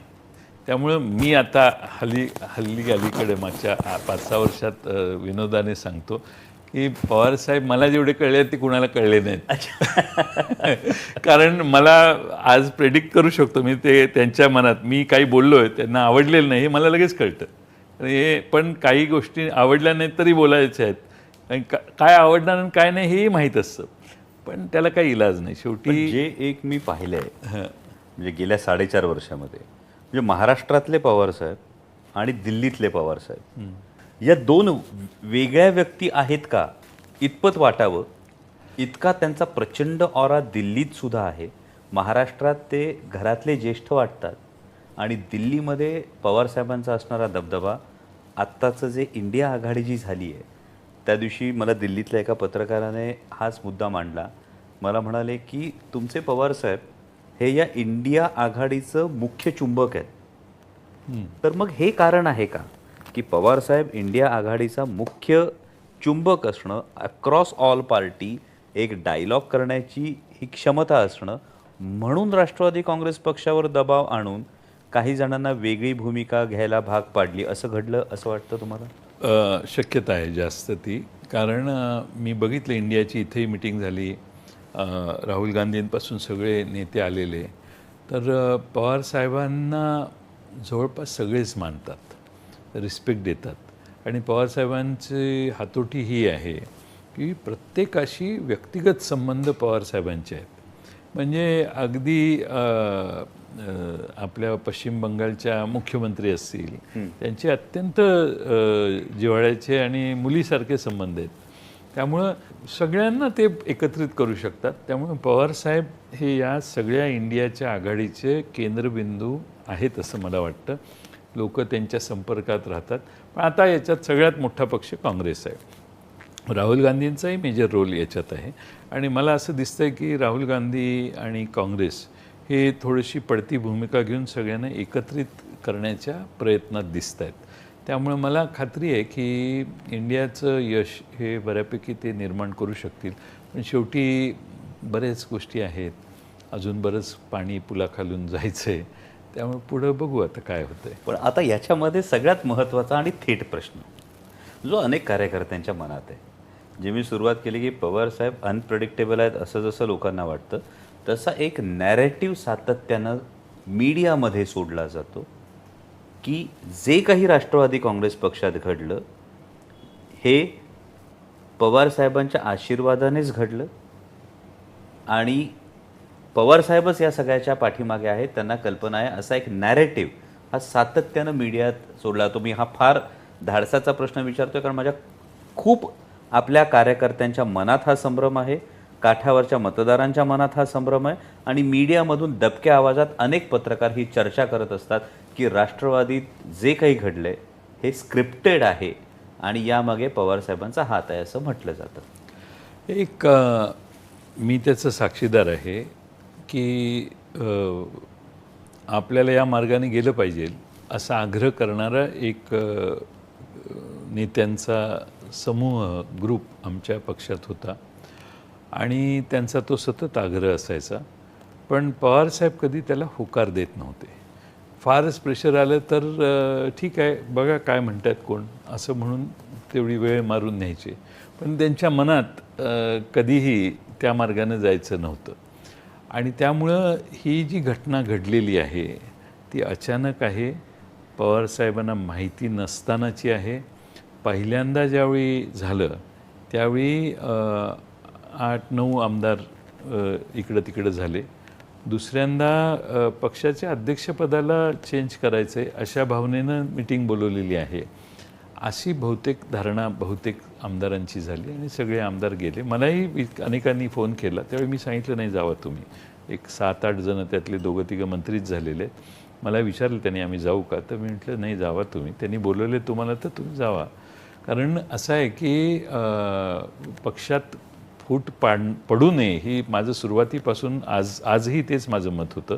त्यामुळं मी आता अलीकडे मागच्या 5-6 वर्षात विनोदाने सांगतो की पवारसाहेब मला जेवढे कळले ते कुणाला कळले नाहीत. कारण मला आज प्रेडिक्ट करू शकतो मी, ते त्यांच्या मनात मी काही बोललो आहे त्यांना आवडलेलं नाही हे मला लगेच कळतं. हे पण काही गोष्टी आवडल्या नाहीत तरी बोलायच्या आहेत, काय आवडणार आणि काय नाही हेही माहीत असतं, पण त्याला काही इलाज नाही. शेवटी जे एक मी पाहिलं आहे म्हणजे गेल्या 4.5 वर्षामध्ये, म्हणजे महाराष्ट्रातले पवारसाहेब आणि दिल्लीतले पवारसाहेब या 2 वेगळ्या व्यक्ती आहेत का इतपत वाटावं, इतका त्यांचा प्रचंड ऑरा दिल्लीत सुद्धा आहे. महाराष्ट्रात ते घरातले ज्येष्ठ वाटतात आणि दिल्लीमध्ये पवारसाहेबांचा असणारा दबदबा. आत्ताचं जे इंडिया आघाडी जी झाली आहे, त्या दिवशी मला दिल्लीतल्या एका पत्रकाराने हाच मुद्दा मांडला. मला म्हणाले की तुमचे पवारसाहेब हे या इंडिया आघाडीचं मुख्य चुंबक आहेत. तर मग हे कारण आहे का की पवारसाहेब इंडिया आघाडीचा मुख्य चुंबक असणं, अक्रॉस ऑल पार्टी एक डायलॉग करण्याची ही क्षमता असणं, म्हणून राष्ट्रवादी काँग्रेस पक्षावर दबाव आणून काही जणांना वेगळी भूमिका घ्यायला भाग पाडली, असं घडलं असं वाटतं तुम्हाला? शक्यता आहे जास्त ती. कारण मी बघितलं इंडियाची इथेही मिटिंग झाली, राहुल गांधींपासून सगळे नेते आलेले, तर पवार साहेबांना जवळपास सगळेच मानतात, रिस्पेक्ट देतात. आणि पवारसाहेबांची हातोटी ही आहे की प्रत्येकाशी व्यक्तिगत संबंध पवारसाहेबांचे आहेत. म्हणजे अगदी आपल्या पश्चिम बंगालच्या मुख्यमंत्री असतील, त्यांचे अत्यंत जिव्हाळ्याचे आणि मुलीसारखे संबंध आहेत. त्यामुळं सगळ्यांना ते एकत्रित करू शकतात. त्यामुळं पवारसाहेब हे या सगळ्या इंडियाच्या आघाडीचे केंद्रबिंदू आहेत असं मला वाटतं. लोक त्यांच्या संपर्कात राहतात. पण आता याच्यात सगळ्यात मोठा पक्ष काँग्रेस आहे. राहुल गांधींचाही मेजर रोल याच्यात आहे. आणि मला असं दिसतं आहे की राहुल गांधी आणि काँग्रेस हे थोडीशी पडती भूमिका घेऊन सगळ्यांना एकत्रित करण्याच्या प्रयत्नात दिसत आहेत. त्यामुळे मला खात्री आहे की इंडियाचं यश हे बऱ्यापैकी ते निर्माण करू शकतील. पण शेवटी बरेच गोष्टी आहेत, अजून बरंच पाणी पुलाखालून जायचं आहे, त्यामुळे पुढं बघू आता काय होतं आहे. पण आता याच्यामध्ये सगळ्यात महत्त्वाचा आणि थेट प्रश्न जो अनेक कार्यकर्त्यांच्या मनात आहे, जे मी सुरुवात केली की पवारसाहेब अनप्रेडिक्टेबल आहेत असं जसं लोकांना वाटतं, तसा एक नॅरेटिव्ह सातत्यानं मीडियामध्ये सोडला जातो की जे काही राष्ट्रवादी काँग्रेस पक्षात घडलं हे पवारसाहेबांच्या आशीर्वादानेच घडलं आणि पवारसाहेबच या सगळ्याच्या पाठीमागे आहेत, त्यांना कल्पना आहे, असा एक नॅरेटिव्ह हा सातत्यानं मीडियात सोडला. तो मी हा फार धाडसाचा प्रश्न विचारतोय कारण माझ्या खूप आपल्या कार्यकर्त्यांच्या मनात हा संभ्रम आहे, काठावरच्या मतदारांच्या मनात हा संभ्रम आहे आणि मीडियामधून दबक्या आवाजात अनेक पत्रकार ही चर्चा करत असतात की राष्ट्रवादीत जे काही घडलंय हे स्क्रिप्टेड आहे आणि यामागे पवारसाहेबांचा हात आहे असं म्हटलं जातं. एक मी त्याचं साक्षीदार आहे की आपल्याला या मार्गाने गेलं पाहिजे असा आग्रह करणारा एक नेत्यांचा समूह ग्रुप आमच्या पक्षात होता आणि त्यांचा तो सतत आग्रह असायचा. पण पवारसाहेब कधी त्याला होकार देत नव्हते. फारच प्रेशर आलं तर ठीक आहे बघा काय म्हणतात कोण असं म्हणून तेवढी वेळ मारून न्यायचे. पण त्यांच्या मनात कधीही त्या मार्गाने जायचं नव्हतं आणि त्यामुळं ही जी घटना घडलेली आहे ती अचानक आहे, पवारसाहेबांना माहिती नसतानाची आहे. पहिल्यांदा ज्यावेळी झालं त्यावेळी 8-9 आमदार इकडं तिकडं झाले. दुसऱ्यांदा पक्षाच्या अध्यक्षपदाला चेंज करायचं आहे अशा भावनेनं मिटिंग बोलवलेली आहे अशी बहुतेक धारणा बहुतेक आमदारांची झाली आणि सगळे आमदार गेले. मलाही अनेकांनी फोन केला, त्यावेळी मी सांगितलं नाही जावा तुम्ही. एक 7-8 जण त्यातले 2-3 मंत्रीच झालेले. मला विचारलं त्यांनी आम्ही जाऊ का, तर मी म्हटलं नाही जावा तुम्ही, त्यांनी बोलवले तुम्हाला तर तुम्ही जावा. कारण असं आहे की पक्षात फूट पडू नये ही माझं सुरुवातीपासून आजही तेच माझं मत होतं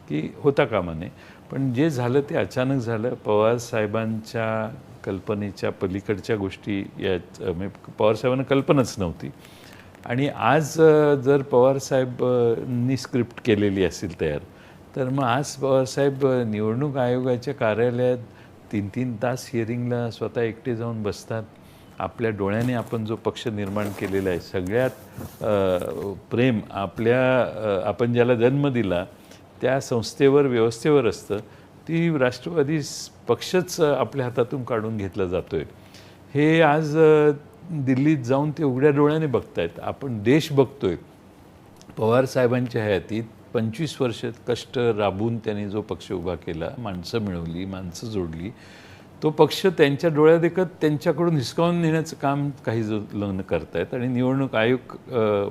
की होता कामा नये. पण जे झालं ते अचानक झालं. पवारसाहेबांच्या कल्पनेच्या पलीकडच्या गोष्टी या पवारसाहेबांना कल्पनाच नव्हती आणि आज जर पवारसाहेबांनी स्क्रिप्ट केलेली असेल तयार तर मग आज पवारसाहेब निवडणूक आयोगाच्या कार्यालयात 3-3 तास हिअरिंगला स्वतः एकटे जाऊन बसतात. आपल्या डोळ्याने आपण जो पक्ष निर्माण केलेला आहे सगळ्यात प्रेम आपण ज्याला जन्म दिला त्या संस्थेवर व्यवस्थेवर असतं. ती राष्ट्रवादी पक्षच आपल्या हातातून काढून घेतला जातो आहे. हे आज दिल्लीत जाऊन ते उघड्या डोळ्याने बघतायत. आपण देश बघतोय. पवारसाहेबांच्या हयातीत 25 वर्ष कष्ट राबून त्यांनी जो पक्ष उभा केला, माणसं मिळवली, माणसं जोडली, तो पक्ष त्यांच्या डोळ्यादेखत त्यांच्याकडून हिसकावून नेण्याचं काम काही जण करतायत आणि निवडणूक आयोग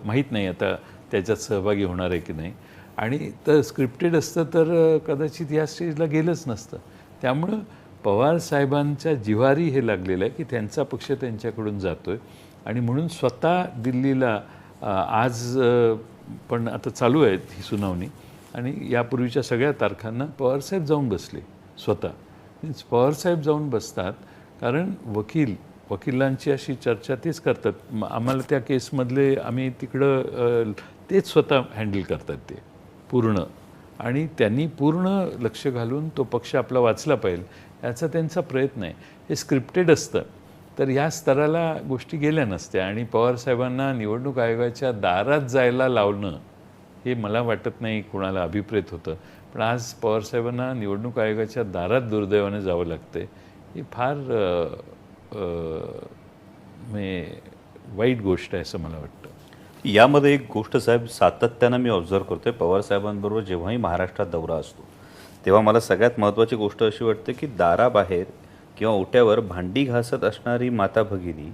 माहीत नाही आता त्याच्यात सहभागी होणार आहे की नाही. आणि तर स्क्रिप्टेड असतं तर कदाचित या स्टेजला गेलंच नसतं. त्यामुळं पवारसाहेबांच्या जिव्हारी हे लागलेलं आहे की त्यांचा पक्ष त्यांच्याकडून जातो आहे आणि म्हणून स्वतः दिल्लीला आज पण आता चालू आहेत ही सुनावणी आणि यापूर्वीच्या सगळ्या तारखांना पवारसाहेब जाऊन बसले स्वतः. मीन्स पवारसाहेब जाऊन बसतात कारण वकिलांची अशी चर्चा तेच करतात. आम्हाला त्या केसमधले आम्ही तिकडं तेच स्वतः हँडल करतात ते पूर्ण आणि त्यांनी पूर्ण लक्ष घालून तो पक्ष आपला वाचला पाहिजे याचा त्यांचा प्रयत्न आहे. हे स्क्रिप्टेड असतं तर या स्तराला गोष्टी गेल्या नसत्या आणि पवारसाहेबांना निवडणूक आयोगाच्या दारात जायला लावणं हे मला वाटत नाही कोणाला अभिप्रेत होतं. पण आज पवारसाहेबांना निवडणूक आयोगाच्या दारात दुर्दैवाने जावं लागतं. ही फार वाईट गोष्ट आहे असं मला वाटतं. यामध्ये एक गोष्ट साहेब सातत्यानं मी ऑब्झर्व करतोय, पवारसाहेबांबरोबर जेव्हाही महाराष्ट्रात दौरा असतो तेव्हा मला सगळ्यात महत्त्वाची गोष्ट अशी वाटते की दाराबाहेर किंवा ओट्यावर भांडी घासत असणारी माता भगिनी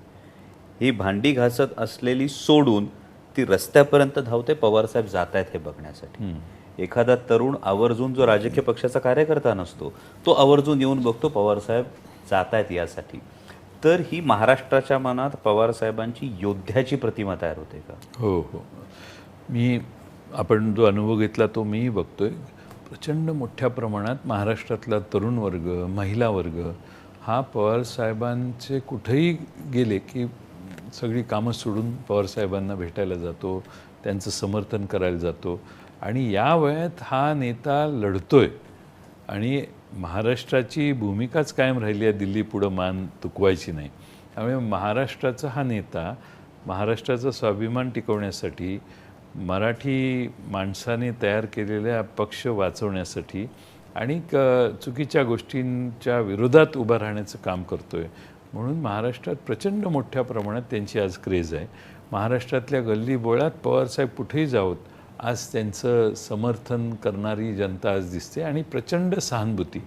ही भांडी घासत असलेली सोडून ती रस्त्यापर्यंत धावते पवारसाहेब जात आहेत हे बघण्यासाठी. एखादा तरुण आवर्जून जो राजकीय पक्षाचा कार्यकर्ता नसतो तो आवर्जून येऊन बघतो पवारसाहेब जात आहेत यासाठी. तर ही महाराष्ट्राच्या मनात पवारसाहेबांची योद्ध्याची प्रतिमा तयार होते का? हो हो, आपण जो अनुभव घेतला तो मीही बघतोय. प्रचंड मोठ्या प्रमाणात महाराष्ट्रातला तरुण वर्ग, महिला वर्ग हा पवारसाहेबांचे कुठेही गेले की सगळी कामं सोडून पवारसाहेबांना भेटायला जातो, त्यांचं समर्थन करायला जातो. आणि या वयात हा नेता लढतोय आणि महाराष्ट्राची भूमिकाच कायम राहिली आहे, दिल्ली पुढं मान तुकवायची नाही. त्यामुळे महाराष्ट्राचा हा नेता महाराष्ट्राचा स्वाभिमान टिकवण्यासाठी, मराठी माणसाने तयार केलेल्या पक्ष वाचवण्यासाठी आणि चुकीच्या गोष्टींच्या विरोधात उभं राहण्याचं काम करतो आहे. म्हणून महाराष्ट्रात प्रचंड मोठ्या प्रमाणात त्यांची आज क्रेज आहे. महाराष्ट्रातल्या गल्लीबोळात पवारसाहेब कुठेही जावोत, आज त्यांचं समर्थन करणारी जनता आज दिसते आणि प्रचंड सहानुभूती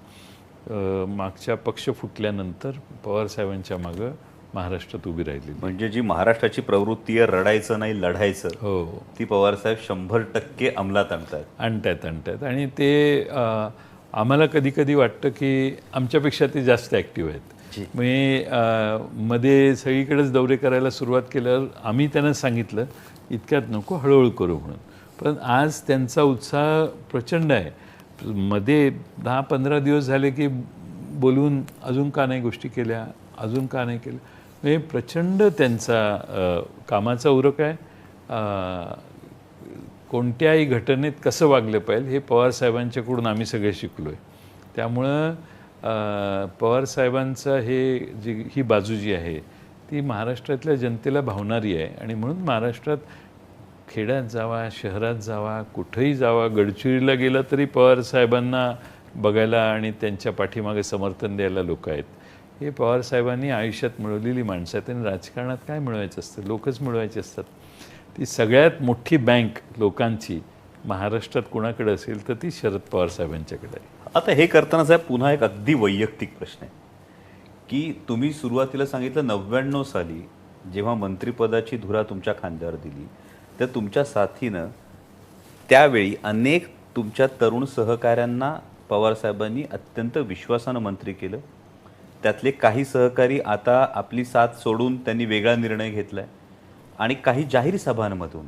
मागच्या पक्ष फुटल्यानंतर पवारसाहेबांच्या मागं महाराष्ट्रात उभी राहिलेली. म्हणजे जी महाराष्ट्राची प्रवृत्ती आहे रडायचं नाही लढायचं, हो, ती पवारसाहेब 100% अंमलात आणतायत. आणि ते आम्हाला कधी कधी वाटतं की आमच्यापेक्षा ते जास्त ॲक्टिव्ह आहेत. मी मध्ये सगळीकडेच दौरे करायला सुरुवात केल्यावर आम्ही त्यांना सांगितलं इतक्यात नको, हळूहळू करू म्हणून. पण आज त्यांचा उत्साह प्रचंड आहे. मध्ये 10-15 दिवस झाले की बोलून अजून का नाही गोष्टी केल्या, अजून का नाही केलं. म्हणजे प्रचंड त्यांचा कामाचा उरक आहे. कोणत्याही घटनेत कसं वागलं पाहिजे हे पवारसाहेबांच्याकडून आम्ही सगळे शिकलो आहे. त्यामुळं पवारसाहेबांचं ही बाजू जी आहे ती महाराष्ट्रातल्या जनतेला भावणारी आहे. आणि म्हणून महाराष्ट्रात खेड्यात जावा, शहरात जावा, कुठंही जावा, गडचिरोलीला गेलं तरी पवारसाहेबांना बघायला आणि त्यांच्या पाठीमागे समर्थन द्यायला लोक आहेत. हे पवारसाहेबांनी आयुष्यात मिळवलेली माणसं आहेत. आणि राजकारणात काय मिळवायचं असतं, लोकच मिळवायचे असतात. ती सगळ्यात मोठी बँक लोकांची महाराष्ट्रात कुणाकडे असेल तर ती शरद पवार साहेबांच्याकडे आहे. आता हे करताना साहेब पुन्हा एक अगदी वैयक्तिक प्रश्न आहे की तुम्ही सुरुवातीला सांगितलं 99 साली जेव्हा मंत्रिपदाची धुरा तुमच्या खांद्यावर दिली तर तुमच्या साथीनं त्यावेळी अनेक तुमच्या तरुण सहकाऱ्यांना पवारसाहेबांनी अत्यंत विश्वासानं मंत्री केलं. त्यातले काही सहकारी आता आपली साथ सोडून त्यांनी वेगळा निर्णय घेतला आहे आणि काही जाहीर सभांमधून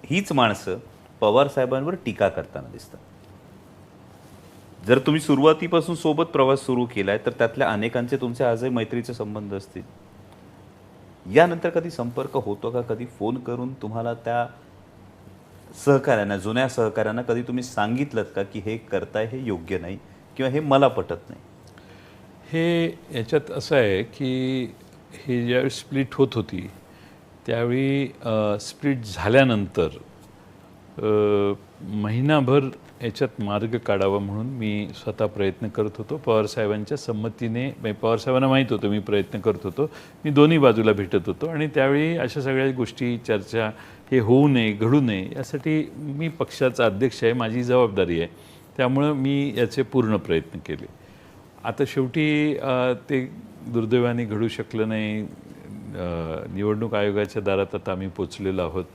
हीच माणसं पवारसाहेबांवर टीका करताना दिसतात. जर तुम्ही सुरुवातीपासून सोबत प्रवास सुरू केलाय तर त्यातल्या अनेकांचे तुमचे आजही मैत्रीचे संबंध असतील. यानंतर कधी संपर्क होतो का? कधी फोन करून तुम्हाला त्या सहकाऱ्यांना, जुन्या सहकाऱ्यांना कधी तुम्ही सांगितलं का की हे करताय हे योग्य नाही किंवा हे मला पटत नाही? हे याच्यात असं आहे की हे ज्यावेळी स्प्लिट होत होती त्यावेळी स्प्लिट झाल्यानंतर महिनाभर याच्यात मार्ग काढावा म्हणून मी स्वतः प्रयत्न करत होतो. पवारसाहेबांच्या संमतीने, पवारसाहेबांना माहीत होतं मी प्रयत्न करत होतो. मी दोन्ही बाजूला भेटत होतो आणि त्यावेळी अशा सगळ्या गोष्टी चर्चा हे होऊ नये, घडू नये यासाठी मी पक्षाचा अध्यक्ष आहे, माझी जबाबदारी आहे. त्यामुळं मी याचे पूर्ण प्रयत्न केले. आता शेवटी ते दुर्दैवाने घडू शकलं नाही. निवडणूक आयोगाच्या दारात आता आम्ही पोचलेलो आहोत.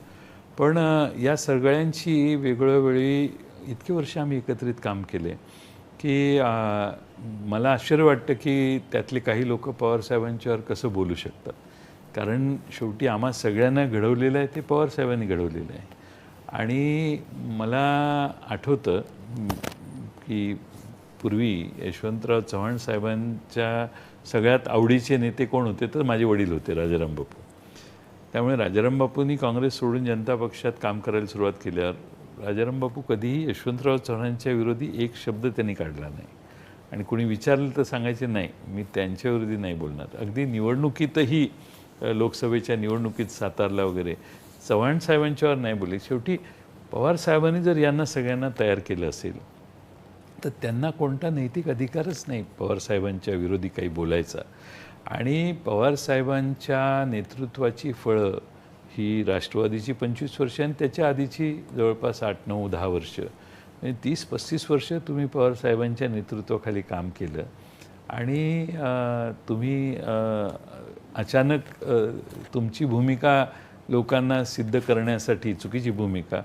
पण या सगळ्यांची वेगवेगळी इतकी वर्ष आम्ही एकत्रित काम केले की मला आश्चर्य वाटतं की त्यातले काही लोक पवारसाहेबांच्यावर कसं बोलू शकतात. कारण शेवटी आम्हा सगळ्यांना घडवलेलं आहे ते पवारसाहेबांनी घडवलेलं आहे. आणि मला आठवतं की पूर्वी यशवंतराव चव्हाण साहेबांच्या सगळ्यात आवडीचे नेते कोण होते तर माझे वडील होते, राजाराम बापू. त्यामुळे राजाराम बापूंनी काँग्रेस सोडून जनता पक्षात काम करायला सुरुवात केल्यावर राजाराम बापू कधीही यशवंतराव चव्हाणांच्या विरोधी एक शब्द त्यांनी काढला नाही. आणि कोणी विचारलं तर सांगायचे नाही मी त्यांच्या विरोधी नाही बोलणार. अगदी निवडणुकीतही, लोकसभेच्या निवडणुकीत सातारला वगैरे चव्हाण साहेबांच्यावर नाही बोलले. शेवटी पवारसाहेबांनी जर यांना सगळ्यांना तयार केलं असेल तर त्यांना कोणता नैतिक अधिकारच नाही पवारसाहेबांच्या विरोधी काही बोलायचा. आणि पवारसाहेबांच्या नेतृत्वाची फळं ही राष्ट्रवादीची 25 वर्ष आणि त्याच्या आधीची जवळपास 8, 9, 10 वर्ष म्हणजे 30-35 वर्ष तुम्ही पवारसाहेबांच्या नेतृत्वाखाली काम केलं. आणि तुम्ही अचानक तुमची भूमिका लोकांना सिद्ध करण्यासाठी, चुकीची भूमिका,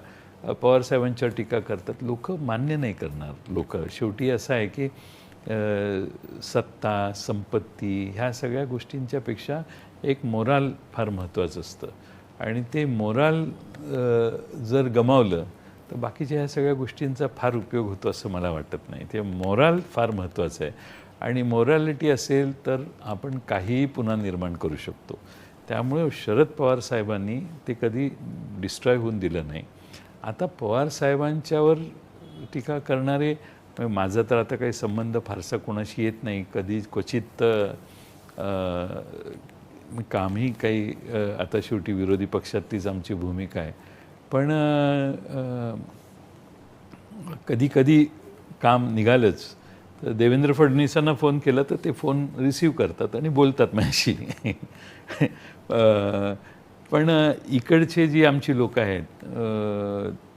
पवारसाहेबांच्यावर टीका करतात. लोक मान्य नाही करणार. लोक शेवटी असं आहे की सत्ता, संपत्ती ह्या सगळ्या गोष्टींच्यापेक्षा एक मोराल फार महत्त्वाचं असतं. आणि ते मोराल जर गमावलं तर बाकीच्या ह्या सगळ्या गोष्टींचा फार उपयोग होतो असं मला वाटत नाही. ते मोराल फार महत्त्वाचं आहे. आणि मोरॅलिटी असेल तर आपण काहीही पुन्हा निर्माण करू शकतो. त्यामुळे शरद पवार साहेबांनी ते कधी डिस्ट्रॉय होऊन दिलं नाही. आता पवार साहेबांच्यावर टीका करणारे, माझा तर आता काही संबंध फारसा कोणाशी येत नाही, कधी क्वचित कामही काही, आता शेवटी विरोधी पक्षातलीच आमची भूमिका आहे, पण कधी कधी काम निघालंच तर देवेंद्र फडणवीसांना फोन केला तर ते फोन रिसीव्ह करतात आणि बोलतात माझ्याशी. पण इकडचे जी आमची लोक आहेत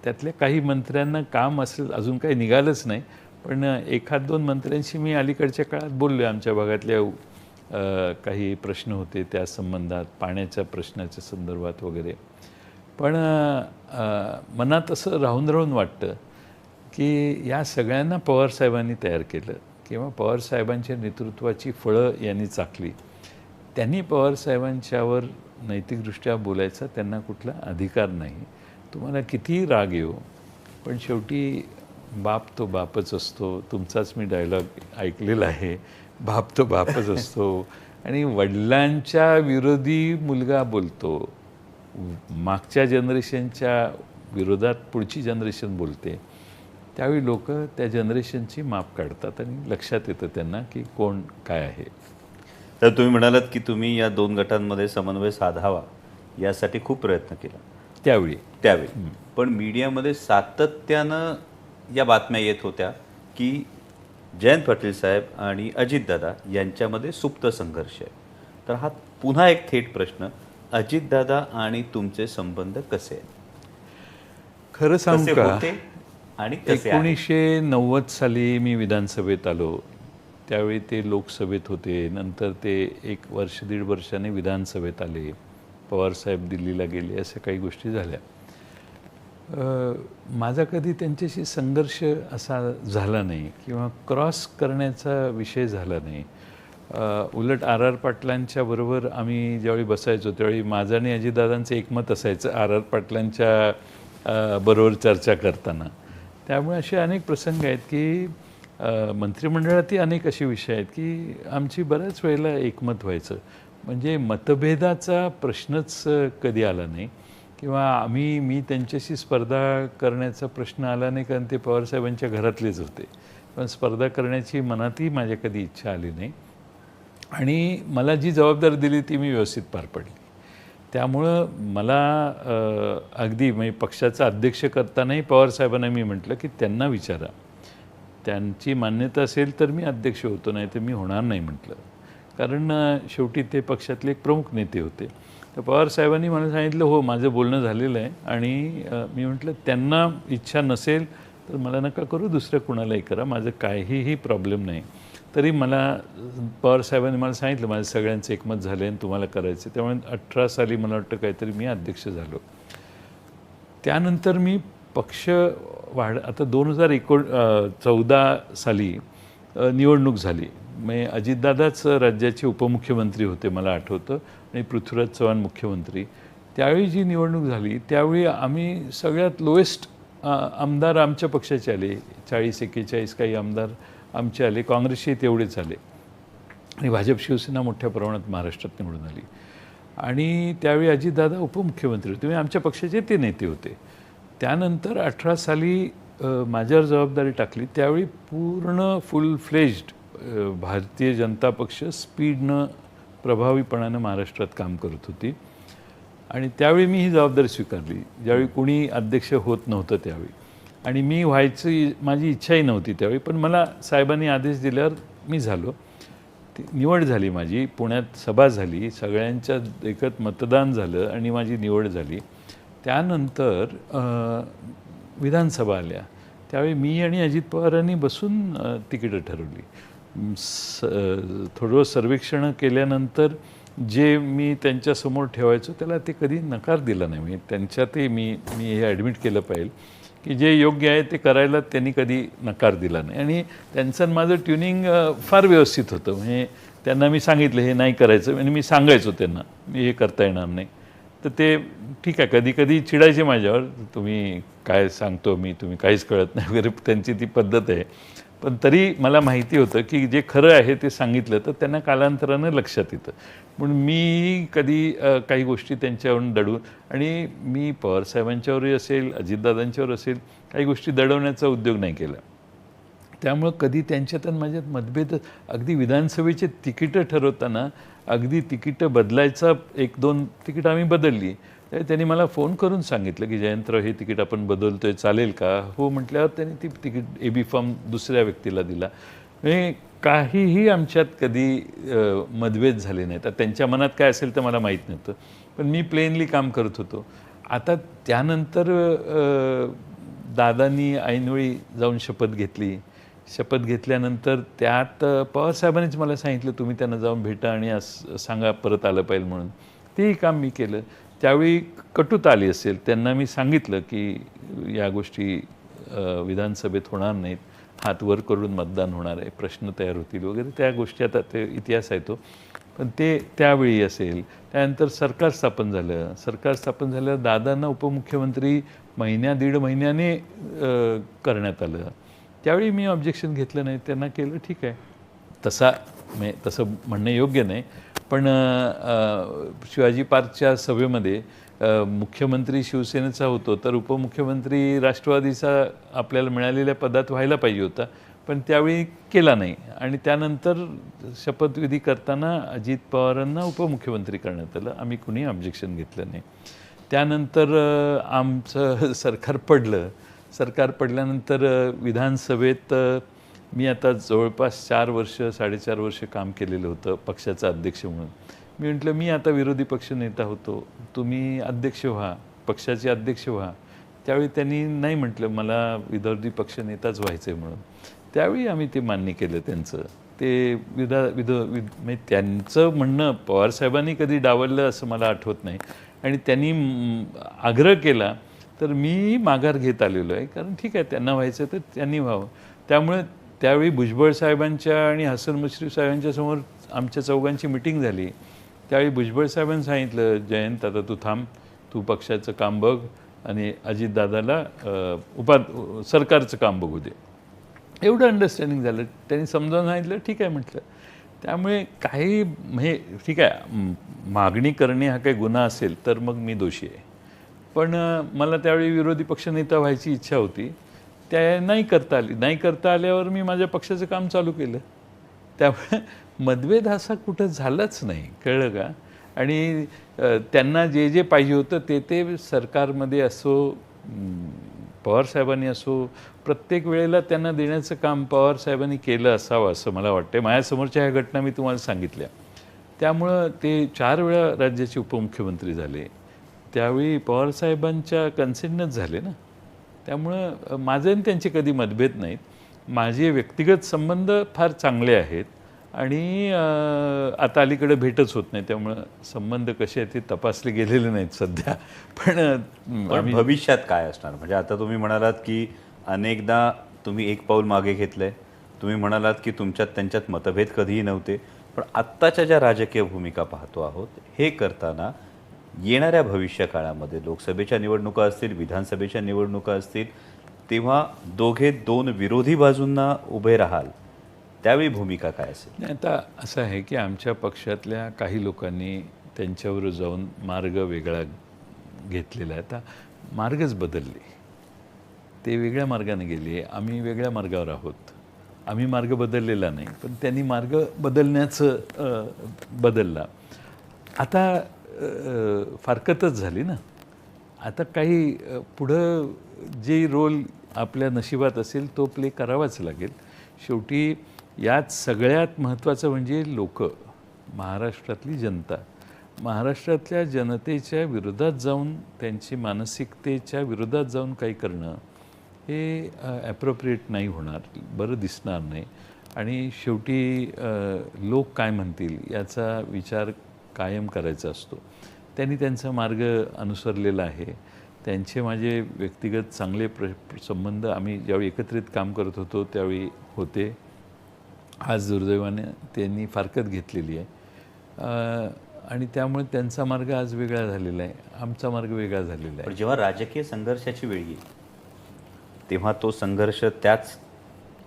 त्यातल्या काही मंत्र्यांना काम असेल, अजून काही निघालंच नाही, पण एखाद दोन मंत्र्यांशी मी अलीकडच्या काळात बोललो. आमच्या भागातल्या काही प्रश्न होते त्या संबंधात, पाण्याच्या प्रश्नाच्या संदर्भात वगैरे. पण मनात असं राहून राहून वाटतं की या सगळ्यांना पवारसाहेबांनी तयार केलं किंवा पवारसाहेबांच्या नेतृत्वाची फळं यांनी चाखली. त्यांनी पवारसाहेबांच्यावर नैतिकदृष्ट्या बोलायचा त्यांना कुठला अधिकार नाही. तुम्हाला कितीही राग येऊ, पण शेवटी बाप तो बापच असतो. तुमचाच मी डायलॉग ऐकलेला आहे, बाप तो बापच असतो. आणि वडिलांच्या विरोधी मुलगा बोलतो, मागच्या जनरेशनच्या विरोधात पुढची जनरेशन बोलते, त्यावेळी लोक त्या जनरेशनची माप काढतात आणि लक्षात येतं त्यांना की कोण काय आहे. तर तुम्ही म्हणालात की तुम्ही या दोन गटांमध्ये समन्वय साधावा यासाठी खूप प्रयत्न केला त्यावेळी. पण मीडियामध्ये सातत्यानं या बातम्या येत होत्या की जयंत पाटील साहेब आणि अजितदादा यांच्यामध्ये सुप्त संघर्ष आहे. तर हा पुन्हा एक थेट प्रश्न, अजितदादा आणि तुमचे संबंध कसे आहेत? खरं सांगू का, आणि 1990 साली मी विधानसभेत आलो. त्यावेळी ते लोकसभेत होते, नंतर ते 1 वर्ष 1.5 वर्षाने विधानसभेत आले, पवारसाहेब दिल्लीला गेले, अशा काही गोष्टी झाल्या. माझा कधी त्यांच्याशी संघर्ष असा झाला नाही किंवा क्रॉस करण्याचा विषय झाला नाही. उलट आर पाटलांच्या बरोबर आम्ही ज्यावेळी बसायचो त्यावेळी माझं आणि अजितदादांचं एकमत असायचं आर पाटलांच्या बरोबर चर्चा करताना. त्यामुळे असे अनेक प्रसंग आहेत की मंत्रिमंडळातही अनेक असे विषय आहेत की आमची बऱ्याच वेळेला एकमत व्हायचं. म्हणजे मतभेदाचा प्रश्नच कधी आला नाही किंवा मी त्यांच्याशी स्पर्धा करण्याचा प्रश्न आला नाही, कारण ते पवारसाहेबांच्या घरातलेच होते. पण स्पर्धा करण्याची मनातही माझ्या कधी इच्छा आली नाही आणि मला जी जबाबदारी दिली ती मी व्यवस्थित पार पडली. त्यामुळं मला अगदी म्हणजे पक्षाचा अध्यक्ष करतानाही पवारसाहेबांना मी म्हटलं की त्यांना विचारा, त्यांची मान्यता असेल तर मी अध्यक्ष होतो, नाही तर मी होणार नाही म्हटलं. कारण शेवटी ते पक्षातले एक प्रमुख नेते होते. तर पवारसाहेबांनी मला सांगितलं हो माझं बोलणं झालेलं आहे आणि मी म्हटलं त्यांना इच्छा नसेल तर मला नका करू, दुसऱ्या कुणालाही करा, माझं काहीही प्रॉब्लेम नाही. तरी मला पवारसाहेबांनी मला सांगितलं माझं सगळ्यांचं एकमत झालं आहे आणि तुम्हाला करायचं. त्यामुळे 18 साली मला वाटतं काहीतरी मी अध्यक्ष झालो. त्यानंतर मी पक्ष आता 2014 साली निवडणूक झाली. म्हणजे अजितदादाच राज्याचे उपमुख्यमंत्री होते मला आठवतं आणि पृथ्वीराज चव्हाण मुख्यमंत्री. त्यावेळी जी निवडणूक झाली त्यावेळी आम्ही सगळ्यात लोएस्ट आमदार आमच्या पक्षाचे आले, 40-41 काही आमदार आमचे आले, काँग्रेसचे तेवढेच आले आणि भाजप शिवसेना मोठ्या प्रमाणात महाराष्ट्रात निवडून आली. आणि त्यावेळी अजितदादा उपमुख्यमंत्री होते, आमच्या पक्षाचे ते नेते होते. त्यानंतर 18 साली माझ्यावर जबाबदारी टाकली. त्यावेळी पूर्ण फुल फ्लेज्ड भारतीय जनता पक्ष स्पीडनं प्रभावीपणानं महाराष्ट्रात काम करत होती आणि त्यावेळी मी ही जबाबदारी स्वीकारली ज्यावेळी कोणी अध्यक्ष होत नव्हतं त्यावेळी. आणि मी व्हायची माझी इच्छाही नव्हती त्यावेळी, पण मला साहेबांनी आदेश दिल्यावर मी झालो. निवड झाली माझी, पुण्यात सभा झाली, सगळ्यांच्या एकत मतदान झालं आणि माझी निवड झाली. त्यानंतर विधानसभा आल्या त्यावेळी मी आणि अजित पवारांनी बसून तिकीटं ठरवली. थोडं सर्वेक्षण केल्यानंतर जे मी त्यांच्यासमोर ठेवायचो त्याला ते कधी नकार दिला नाही. म्हणजे त्यांच्यातही मी हे ॲडमिट केलं पाहिजे की जे योग्य आहे ते करायला त्यांनी कधी नकार दिला नाही. आणि त्यांचं माझं ट्युनिंग फार व्यवस्थित होतं. म्हणजे त्यांना मी सांगितलं हे नाही करायचं आणि मी सांगायचो त्यांना मी हे करता येणार नाही, तर ते ठीक आहे. कधी कधी चिडायचे माझ्यावर, तुम्ही काय सांगतो मी, तुम्ही काहीच कळत नाही वगैरे, त्यांची ती पद्धत आहे. पण तरी मला माहिती होतं की जे खरं आहे ते सांगितलं तर त्यांना कालांतरानं लक्षात येतं. म्हणून मी कधी काही गोष्टी त्यांच्यावरून दडून, आणि मी पवारसाहेबांच्यावरही असेल, अजितदादांच्यावर असेल, काही गोष्टी दडवण्याचा उद्योग नाही केला. त्यामुळं कधी त्यांच्यात आणि माझ्यात मतभेद, अगदी विधानसभेचे तिकीटं ठरवताना अगदी तिकीटं बदलायचा 1-2 तिकीटं आम्ही बदलली. त्यांनी मला फोन करून सांगितलं की जयंतराव हे तिकीट आपण बदलतोय, चालेल का? हो म्हटल्यावर त्यांनी ती तिकीट AB फॉर्म दुसऱ्या व्यक्तीला दिला. म्हणजे काहीही आमच्यात कधी मतभेद झाले नाहीत. आता त्यांच्या मनात काय असेल तर मला माहीत नव्हतं, पण मी प्लेनली काम करत होतो. आता त्यानंतर दादांनी ऐनवेळी जाऊन शपथ घेतली. शपथ घेतल्यानंतर त्यात पवारसाहेबांनीच मला सांगितलं तुम्ही त्यांना जाऊन भेटा आणि सांगा परत आलं पाहिजे म्हणून. तेही काम मी केलं. त्यावेळी कटुता आली असेल, त्यांना मी सांगितलं की या गोष्टी विधानसभेत होणार नाहीत, हात वर करून मतदान होणार आहे, प्रश्न तयार होतील वगैरे, त्या गोष्टी आता ते इतिहास आहे तो. पण ते त्यावेळी असेल. त्यानंतर सरकार स्थापन झालं. सरकार स्थापन झाल्यावर दादांना उपमुख्यमंत्री दीड महिन्याने करण्यात आलं. त्यावेळी मी ऑब्जेक्शन घेतलं नाही, त्यांना केलं ठीक आहे. तसं म्हणणं योग्य नाही, पण शिवाजी पार्कच्या सभेमध्ये मुख्यमंत्री शिवसेनेचा होतो तर उपमुख्यमंत्री राष्ट्रवादीचा आपल्याला मिळालेल्या पदात व्हायला पाहिजे होता, पण त्यावेळी केला नाही. आणि त्यानंतर शपथविधी करताना अजित पवारांना उपमुख्यमंत्री करण्यात आलं. आम्ही कुणी ऑब्जेक्शन घेतलं नाही. त्यानंतर आमचं सरकार पडलं. सरकार पडल्यानंतर विधानसभेत मी आता जवळपास 4-4.5 वर्ष काम केलेलं होतं पक्षाचा अध्यक्ष म्हणून. मी म्हटलं मी आता विरोधी पक्षनेता होतो, तुम्ही अध्यक्ष व्हा, पक्षाचे अध्यक्ष व्हा. त्यावेळी त्यांनी नाही म्हटलं मला विरोधी पक्षनेताच व्हायचं आहे म्हणून. त्यावेळी आम्ही ते मान्य केलं त्यांचं. ते म्हणजे त्यांचं म्हणणं पवारसाहेबांनी कधी डावललं असं मला आठवत नाही, आणि त्यांनी आग्रह केला तर मी माघार घेत आलेलो आहे, कारण ठीक आहे त्यांना व्हायचं तर त्यांनी व्हावं. त्यामुळे त्यावेळी भुजबळ साहेबांच्या आणि हसन मुश्रीफ साहेबांच्या समोर आमच्या चौघांची मिटिंग झाली. त्यावेळी भुजबळ साहेबांनी सांगितलं जयंत आता तू थांब, तू पक्षाचं काम बघ आणि अजितदादाला सरकारचं काम बघू दे. एवढं अंडरस्टँडिंग झालं. त्यांनी समजावून सांगितलं ठीक आहे म्हटलं. त्यामुळे काही म्हणजे ठीक आहे, मागणी करणे हा काही गुन्हा असेल तर मग मी दोषी आहे, पण मला त्यावेळी विरोधी पक्षनेता व्हायची इच्छा होती. त्या नाही करता आली. नाही करता आल्यावर मी माझ्या पक्षाचं काम चालू केलं. त्यामुळे मतभेद असा कुठं झालाच नाही, कळलं का? आणि त्यांना जे जे पाहिजे होतं ते सरकारमध्ये असो, पवारसाहेबांनी असो, प्रत्येक वेळेला त्यांना देण्याचं काम पवारसाहेबांनी केलं असावं असं मला वाटतं. माझ्यासमोरच्या ह्या घटना मी तुम्हाला सांगितल्या. त्यामुळं ते 4 वेळा राज्याचे उपमुख्यमंत्री झाले. त्यावेळी पवारसाहेबांच्या कन्सेंटनंच झाले ना. त्यामुळं माझे आणि त्यांचे कधी मतभेद नाहीत. माझे व्यक्तिगत संबंध फार चांगले आहेत, आणि आता अलीकडे भेटच होत नाही, त्यामुळं संबंध कसे आहेत ते तपासले गेलेले नाहीत सध्या. पण भविष्यात काय असणार? म्हणजे आता तुम्ही म्हणालात की अनेकदा तुम्ही एक पाऊल मागे घेतलंय, तुम्ही म्हणालात की तुमच्यात त्यांच्यात मतभेद कधीही नव्हते, पण आत्ताच्या ज्या राजकीय भूमिका पाहतो आहोत हे करताना येणाऱ्या भविष्य काळामध्ये लोकसभेच्या निवडणुका असतील, विधानसभेच्या निवडणुका असतील, तेव्हा दोघे 2 विरोधी बाजूंना उभे राहाल, त्यावेळी भूमिका काय असेल? आता असं आहे की आमच्या पक्षातल्या काही लोकांनी त्यांच्यावर जाऊन मार्ग वेगळा घेतलेला आहे. आता मार्गच बदलले, ते वेगळ्या मार्गाने गेले, आम्ही वेगळ्या मार्गावर आहोत. आम्ही मार्ग बदललेला नाही, पण त्यांनी मार्ग बदलला. आता फारकतच झाली ना. आता काही पुढं जे रोल आपल्या नशिबात असेल तो प्ले करावाच लागेल. शेवटी यात सगळ्यात महत्त्वाचं म्हणजे लोक, महाराष्ट्रातली जनता. महाराष्ट्रातल्या जनतेच्या विरोधात जाऊन, त्यांची मानसिकतेच्या विरोधात जाऊन काही करणं हे ॲप्रोप्रिएट नाही होणार, बरं दिसणार नाही. आणि शेवटी लोक काय म्हणतील याचा विचार कायम करायचा असतो. त्यांनी त्यांचा मार्ग अनुसरलेला आहे. त्यांचे माझे व्यक्तिगत चांगले संबंध आम्ही ज्यावेळी एकत्रित काम करत होतो त्यावेळी होते. आज दुर्दैवाने त्यांनी फारकत घेतलेली आहे, आणि त्यामुळे त्यांचा मार्ग आज वेगळा झालेला आहे, आमचा मार्ग वेगळा झालेला आहे. पण जेव्हा राजकीय संघर्षाची वेळ येईल तेव्हा तो संघर्ष त्याच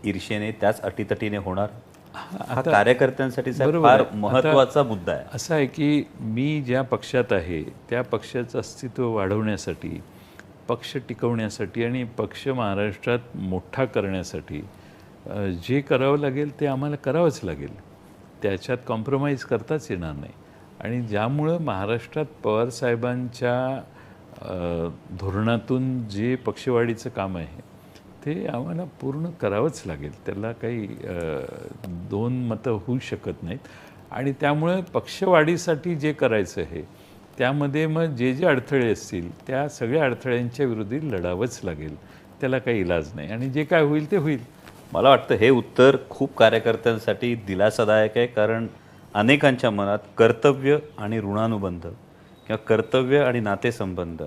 ईर्षेने, त्याच अटीतटीने होणार? हा कार्यकर्त्यांसाठी साहेब बरोबर फार आहे. महत्त्वाचा मुद्दा आहे. असं आहे की मी ज्या पक्षात आहे त्या पक्षाचं अस्तित्व वाढवण्यासाठी, पक्ष टिकवण्यासाठी आणि पक्ष महाराष्ट्रात मोठा करण्यासाठी जे करावं लागेल ते आम्हाला करावंच लागेल. त्याच्यात कॉम्प्रोमाइज करताच येणार नाही. आणि ज्यामुळं महाराष्ट्रात पवारसाहेबांच्या धोरणातून जे पक्षवाढीचं काम आहे ते आम्हाला पूर्ण करावंच लागेल. त्याला काही दोन मतं होऊ शकत नाहीत. आणि त्यामुळे पक्षवाढीसाठी जे करायचं आहे त्यामध्ये मग जे जे अडथळे असतील त्या सगळ्या अडथळ्यांच्या विरोधी लढावंच लागेल. त्याला काही इलाज नाही आणि जे काय होईल ते होईल. मला वाटतं हे उत्तर खूप कार्यकर्त्यांसाठी दिलासादायक आहे, कारण अनेकांच्या मनात कर्तव्य आणि ऋणानुबंध किंवा कर्तव्य आणि नातेसंबंध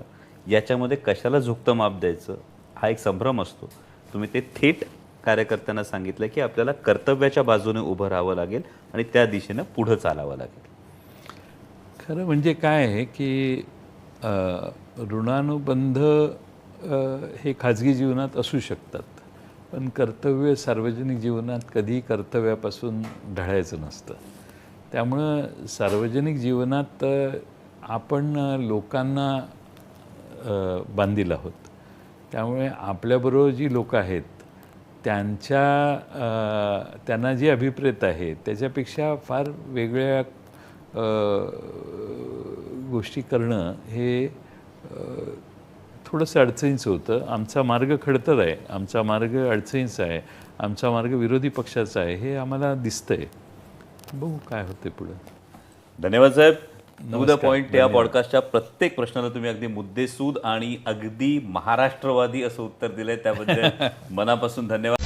याच्यामध्ये कशाला झुकतं माप द्यायचं हा एक संभ्रम असतो. तुम्ही ते थेट कार्यकर्त्यांना सांगितलं की आपल्याला कर्तव्याच्या बाजूने उभं राहावं लागेल आणि त्या दिशेनं पुढं चालावं लागेल. खरं म्हणजे काय आहे की ऋणानुबंध हे खाजगी जीवनात असू शकतात, पण कर्तव्य सार्वजनिक जीवनात कधीही कर्तव्यापासून ढळायचं नसतं. त्यामुळं सार्वजनिक जीवनात आपण लोकांना बांधील आहोत. त्यामुळे आपल्याबरोबर जी लोकं आहेत त्यांना जे अभिप्रेत आहे त्याच्यापेक्षा फार वेगळ्या गोष्टी करणं हे थोडंसं अडचणीचं होतं. आमचा मार्ग खडतर आहे, आमचा मार्ग अडचणीचा आहे, आमचा मार्ग विरोधी पक्षाचा आहे हे आम्हाला दिसतंय. बघू काय होते पुढं. धन्यवाद साहेब. टू द नमस्कार. पॉईंट या पॉडकास्टच्या प्रत्येक प्रश्नाला तुम्ही अगदी मुद्देसूद आणि अगदी महाराष्ट्रवादी असं उत्तर दिलंय, त्याबद्दल मनापासून धन्यवाद.